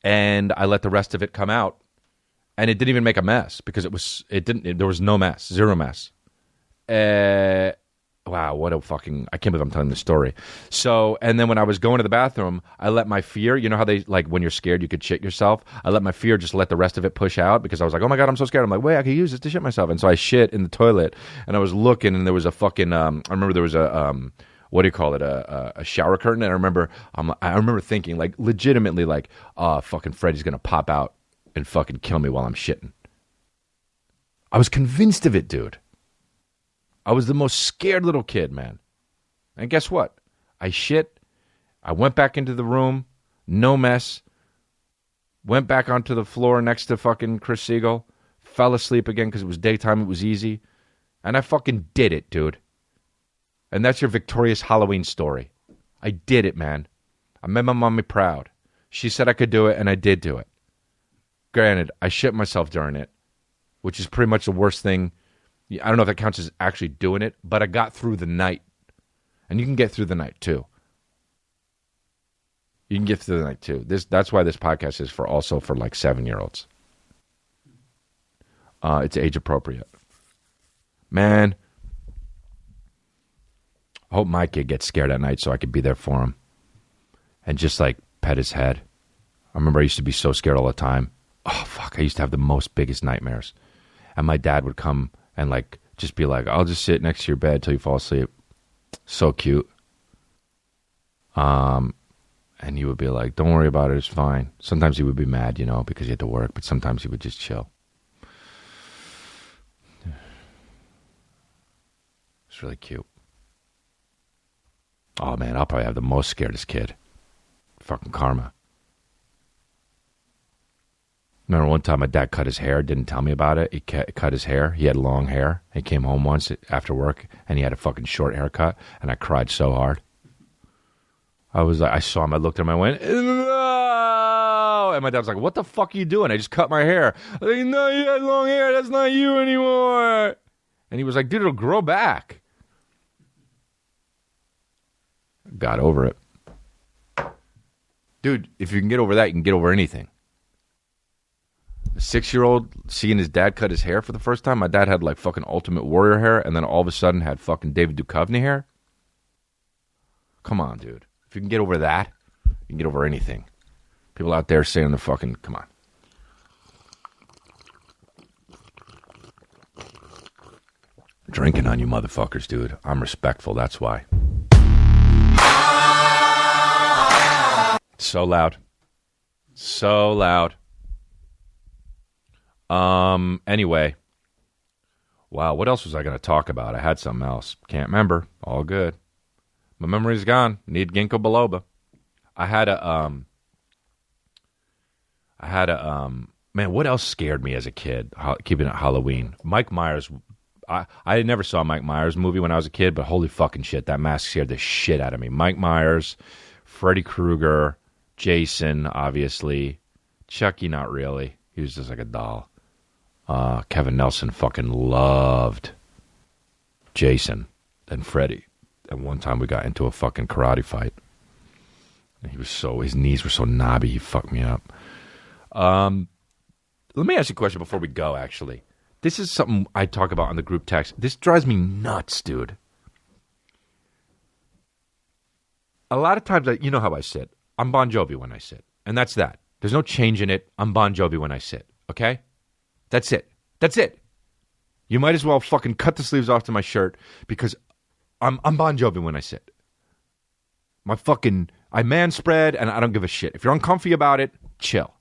and I let the rest of it come out. And it didn't even make a mess because there was no mess, zero mess. Wow, what a fucking, I can't believe I'm telling this story. So, and then when I was going to the bathroom, I let my fear, you know how they, like when you're scared, you could shit yourself? I let my fear just let the rest of it push out because I was like, oh my God, I'm so scared. I'm like, wait, I could use this to shit myself. And so I shit in the toilet and I was looking and there was a fucking, I remember there was a, what do you call it? A shower curtain. And I remember thinking like legitimately like, fucking Freddy's going to pop out and fucking kill me while I'm shitting. I was convinced of it, dude. I was the most scared little kid, man. And guess what? I shit. I went back into the room. No mess. Went back onto the floor next to fucking Chris Siegel. Fell asleep again because it was daytime. It was easy. And I fucking did it, dude. And that's your victorious Halloween story. I did it, man. I made my mommy proud. She said I could do it, and I did do it. Granted, I shit myself during it, which is pretty much the worst thing. I don't know if that counts as actually doing it, but I got through the night. And you can get through the night, too. You can get through the night, too. That's why this podcast is also for like 7-year-olds. It's age appropriate. Man, I hope my kid gets scared at night so I could be there for him. And just like pet his head. I remember I used to be so scared all the time. Oh, fuck. I used to have the biggest nightmares. And my dad would come and like just be like, I'll just sit next to your bed till you fall asleep. So cute. And he would be like, don't worry about it, it's fine. Sometimes he would be mad, because he had to work, but sometimes he would just chill. It's really cute. Oh, man, I'll probably have the most scaredest kid. Fucking karma. Remember one time my dad cut his hair, didn't tell me about it. He cut his hair. He had long hair. He came home once after work, and he had a fucking short haircut, and I cried so hard. I saw him, I looked at him, I went, no! And my dad was like, what the fuck are you doing? I just cut my hair. I was like, no, you had long hair, that's not you anymore. And he was like, dude, it'll grow back. Got over it. Dude, if you can get over that, you can get over anything. A 6-year-old seeing his dad cut his hair for the first time. My dad had like fucking Ultimate Warrior hair, and then all of a sudden had fucking David Duchovny hair. Come on, dude. If you can get over that, you can get over anything. People out there saying the fucking, come on. Drinking on you motherfuckers, dude. I'm respectful, that's why. So loud. So loud. Anyway. Wow, what else was I going to talk about? I had something else. Can't remember. All good. My memory's gone. Need ginkgo biloba. I had a man, what else scared me as a kid? Keeping it Halloween. Mike Myers. I never saw a Mike Myers movie when I was a kid, but holy fucking shit, that mask scared the shit out of me. Mike Myers, Freddy Krueger, Jason, obviously. Chucky, not really. He was just like a doll. Kevin Nelson fucking loved Jason and Freddy. And one time we got into a fucking karate fight. And his knees were so knobby, he fucked me up. Let me ask you a question before we go, actually. This is something I talk about on the group text. This drives me nuts, dude. A lot of times, you know how I sit. I'm Bon Jovi when I sit. And that's that. There's no change in it. I'm Bon Jovi when I sit. Okay? That's it. That's it. You might as well fucking cut the sleeves off to my shirt because I'm Bon Jovi when I sit. I man spread and I don't give a shit. If you're uncomfy about it, chill.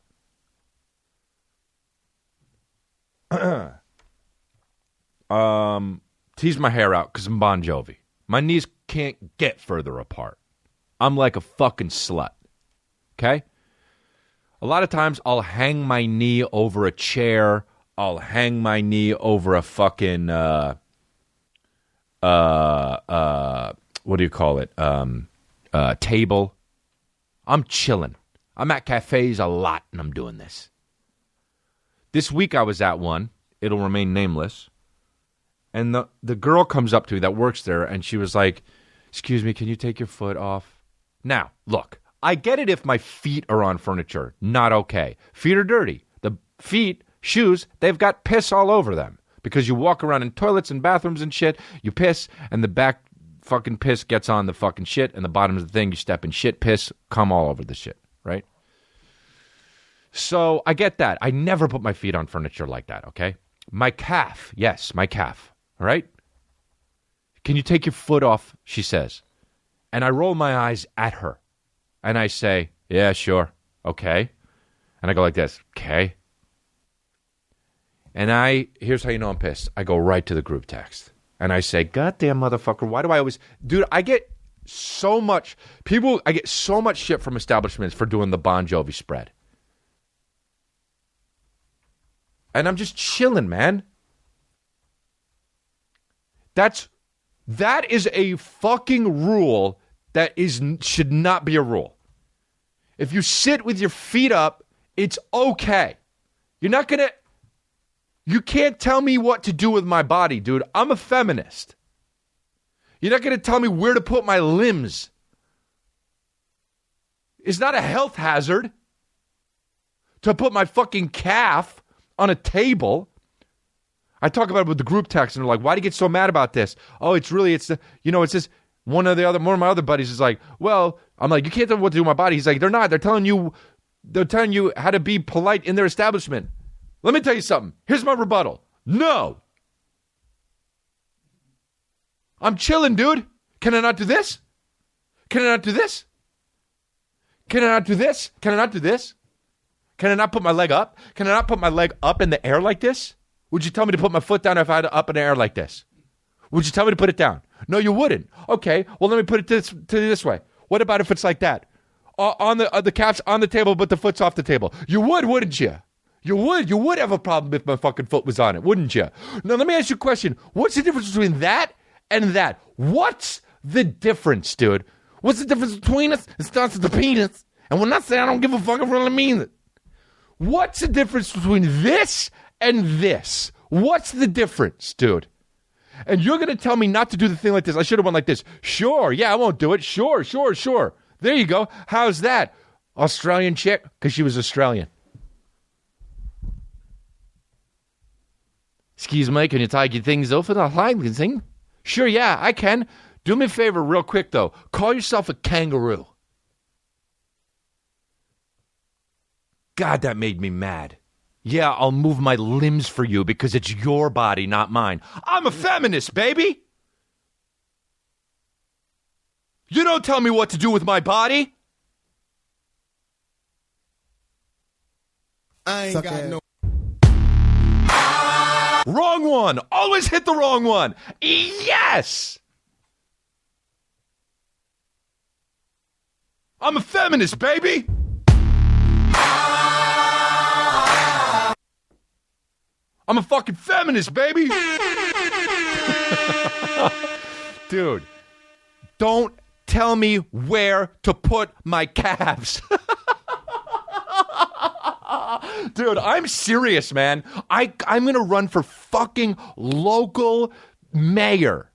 Tease my hair out because I'm Bon Jovi. My knees can't get further apart. I'm like a fucking slut. Okay? A lot of times I'll hang my knee over a chair. I'll hang my knee over a fucking what do you call it? Table. I'm chilling. I'm at cafes a lot and I'm doing this. This week I was at one. It'll remain nameless. And the girl comes up to me that works there and she was like, excuse me, can you take your foot off? Now, look, I get it if my feet are on furniture. Not okay. Feet are dirty. The feet, shoes, they've got piss all over them. Because you walk around in toilets and bathrooms and shit, you piss, and the back fucking piss gets on the fucking shit, and the bottom of the thing, you step in shit, piss, come all over the shit, right? So I get that. I never put my feet on furniture like that, okay? My calf, yes, my calf, all right? Can you take your foot off, she says. And I roll my eyes at her. And I say, yeah, sure, okay. And I go like this, okay. And here's how you know I'm pissed. I go right to the group text. And I say, goddamn motherfucker, why do I always... Dude, I get so much shit from establishments for doing the Bon Jovi spread. And I'm just chilling, man. That is a fucking rule that should not be a rule. If you sit with your feet up, it's okay. You're not going to... You can't tell me what to do with my body, dude. I'm a feminist. You're not going to tell me where to put my limbs. It's not a health hazard to put my fucking calf on a table. I talk about it with the group text, and they're like, why do you get so mad about this? Oh, it's this. One of my other buddies is like, well, I'm like, you can't tell me what to do with my body. He's like, they're not. They're telling you how to be polite in their establishment. Let me tell you something. Here's my rebuttal. No. I'm chilling, dude. Can I not do this? Can I not do this? Can I not do this? Can I not do this? Can I not put my leg up? Can I not put my leg up in the air like this? Would you tell me to put my foot down if I had it up in the air like this? Would you tell me to put it down? No, you wouldn't. Okay, well, let me put it this way. What about if it's like that? On the calf's on the table, but the foot's off the table. You would, wouldn't you? You would have a problem if my fucking foot was on it, wouldn't you? Now, let me ask you a question. What's the difference between that and that? What's the difference, dude? What's the difference between us? It starts with the penis. And when I say I don't give a fuck, I really mean it. What's the difference between this and this? What's the difference, dude? And you're going to tell me not to do the thing like this. I should have went like this. Sure, yeah, I won't do it. Sure. There you go. How's that? Australian chick? Because she was Australian. Excuse me, can you take your things off and I'll hide the thing? Sure, yeah, I can. Do me a favor real quick, though. Call yourself a kangaroo. God, that made me mad. Yeah, I'll move my limbs for you because it's your body, not mine. I'm a feminist, baby. You don't tell me what to do with my body. I ain't got no... Wrong one. Always hit the wrong one. Yes. I'm a feminist, baby. I'm a fucking feminist, baby. Dude, don't tell me where to put my calves. Dude, I'm serious, man. I'm going to run for fucking local mayor.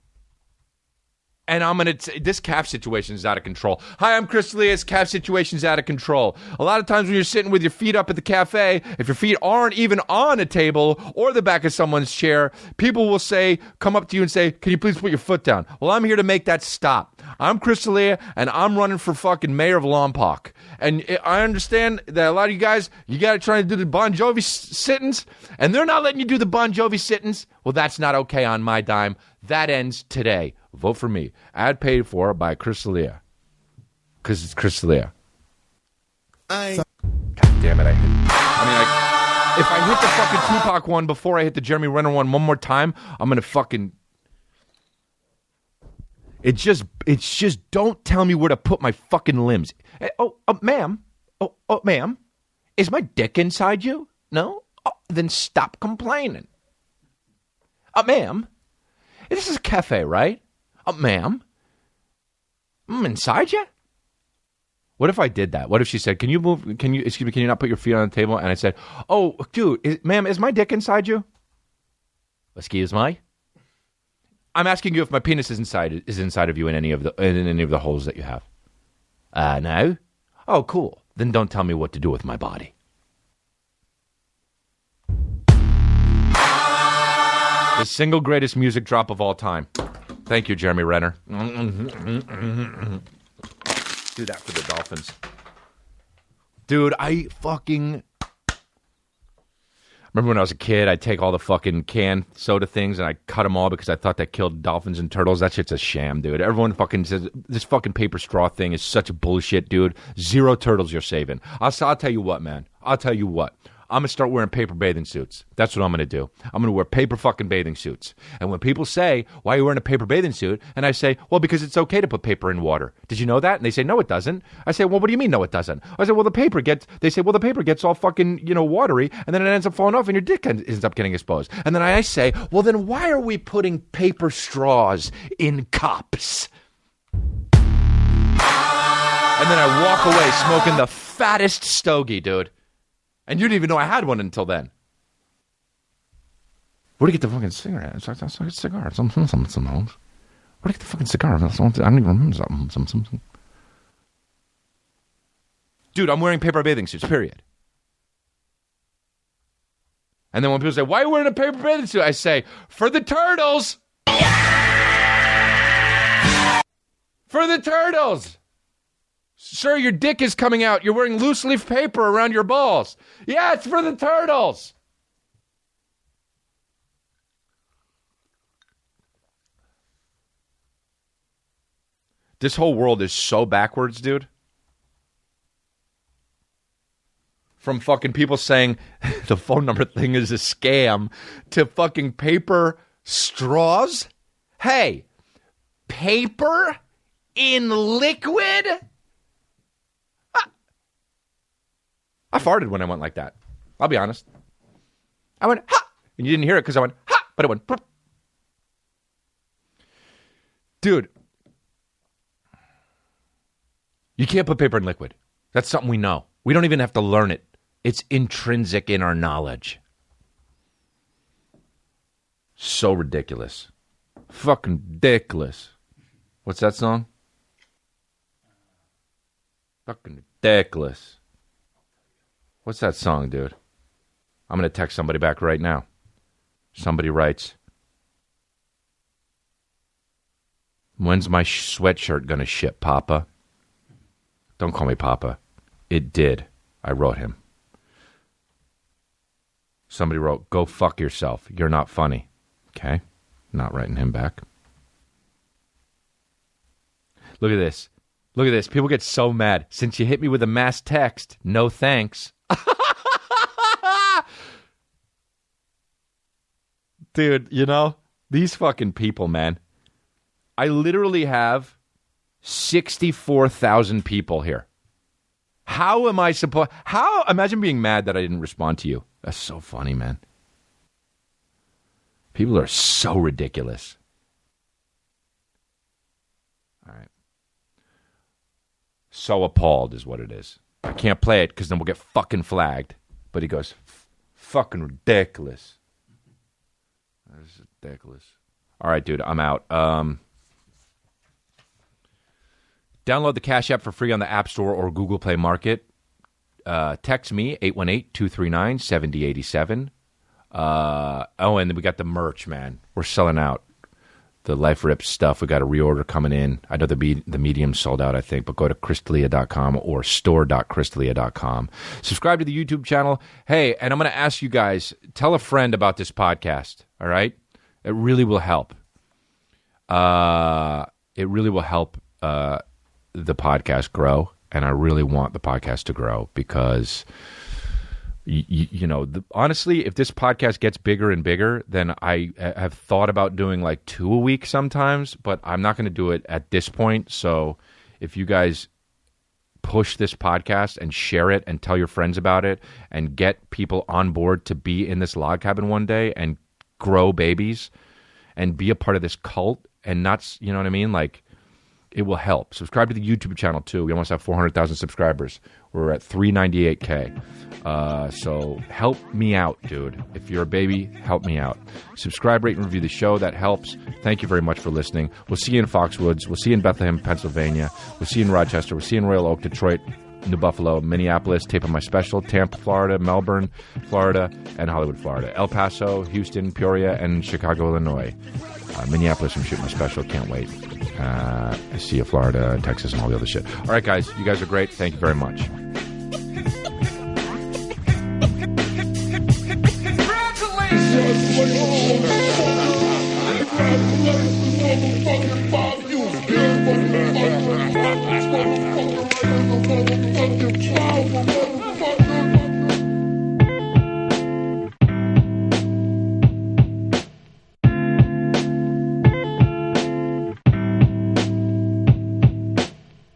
And I'm going to... This calf situation is out of control. Hi, I'm Chris Leah's calf situation's out of control. A lot of times when you're sitting with your feet up at the cafe, if your feet aren't even on a table or the back of someone's chair, people will say, come up to you and say, can you please put your foot down? Well, I'm here to make that stop. I'm Chris Leah, and I'm running for fucking mayor of Lompoc. And I understand that a lot of you guys, you got to try to do the Bon Jovi sittings, and they're not letting you do the Bon Jovi sittings. Well, that's not okay on my dime. That ends today. Vote for me. Ad paid for by Chris Leah. Because it's Chris Leah. God damn it. If I hit the fucking Tupac one before I hit the Jeremy Renner one more time, I'm going to fucking... It's just don't tell me where to put my fucking limbs. Ma'am. Ma'am. Is my dick inside you? No? Oh, then stop complaining. Ma'am. This is a cafe, right? Ma'am. I'm inside you? What if I did that? What if she said, can you not put your feet on the table? And I said, oh, dude, ma'am, is my dick inside you? Excuse me? I'm asking you if my penis is inside of you in any of the holes that you have. No? Oh, cool. Then don't tell me what to do with my body. The single greatest music drop of all time. Thank you, Jeremy Renner. Do that for the Dolphins. Dude, I fucking... Remember when I was a kid, I'd take all the fucking canned soda things and I'd cut them all because I thought that killed dolphins and turtles. That shit's a sham, dude. Everyone fucking says this fucking paper straw thing is such a bullshit, dude. 0 turtles you're saving. I'll tell you what, man. I'll tell you what. I'm going to start wearing paper bathing suits. That's what I'm going to do. I'm going to wear paper fucking bathing suits. And when people say, why are you wearing a paper bathing suit? And I say, well, because it's okay to put paper in water. Did you know that? And they say, no, it doesn't. I say, well, what do you mean, no, it doesn't? I say, well, the paper gets all fucking, watery, and then it ends up falling off, and your dick ends up getting exposed. And then I say, well, then why are we putting paper straws in cups? And then I walk away smoking the fattest stogie, dude. And you didn't even know I had one until then. Where'd you get the fucking cigarette? It's like a cigar. Where'd you get the fucking cigar? I don't even remember something. Dude, I'm wearing paper bathing suits, period. And then when people say, why are you wearing a paper bathing suit? I say, for the turtles. For the turtles. Sir, your dick is coming out. You're wearing loose leaf paper around your balls. Yeah, it's for the turtles. This whole world is so backwards, dude. from fucking people saying the phone number thing is a scam to fucking paper straws. Hey, paper in liquid? I farted when I went like that. I'll be honest. I went, ha! And you didn't hear it because I went, ha! But it went, Prup. Dude. You can't put paper in liquid. That's something we know. We don't even have to learn it. It's intrinsic in our knowledge. So ridiculous. Fucking ridiculous. What's that song? Fucking ridiculous. What's that song, dude? I'm going to text somebody back right now. Somebody writes, when's my sweatshirt going to ship, Papa? Don't call me Papa. It did. I wrote him. Somebody wrote, go fuck yourself. You're not funny. Okay. Not writing him back. Look at this. Look at this. People get so mad. Since you hit me with a mass text, no thanks. Dude, you know, these fucking people, man. I literally have 64,000 people here. How am I supposed... Imagine being mad that I didn't respond to you. That's so funny, man. People are so ridiculous. All right. So appalled is what it is. I can't play it because then we'll get fucking flagged. But he goes, fucking ridiculous. That's ridiculous. All right, dude, I'm out. Download the Cash App for free on the App Store or Google Play Market. Text me, 818-239-7087. And then we got the merch, man. We're selling out. The Life Rips stuff, we got a reorder coming in. I know the medium sold out, I think, but go to chrisdelia.com or store.chrisdelia.com. Subscribe to the YouTube channel. Hey, and I'm going to ask you guys, tell a friend about this podcast, all right? It really will help. It really will help the podcast grow, and I really want the podcast to grow because... honestly, if this podcast gets bigger and bigger, then I have thought about doing like 2 a week sometimes, but I'm not going to do it at this point. So if you guys push this podcast and share it and tell your friends about it and get people on board to be in this log cabin one day and grow babies and be a part of this cult and not, you know what I mean? Like, it will help. Subscribe to the YouTube channel, too. We almost have 400,000 subscribers. We're at 398K. So help me out, dude. If you're a baby, help me out. Subscribe, rate, and review the show. That helps. Thank you very much for listening. We'll see you in Foxwoods. We'll see you in Bethlehem, Pennsylvania. We'll see you in Rochester. We'll see you in Royal Oak, Detroit, New Buffalo, Minneapolis, tape of my special, Tampa, Florida, Melbourne, Florida, and Hollywood, Florida. El Paso, Houston, Peoria, and Chicago, Illinois. Minneapolis, I'm shooting my special. Can't wait. I see you, Florida, Texas, and all the other shit. All right, guys. You guys are great. Thank you very much. Congratulations.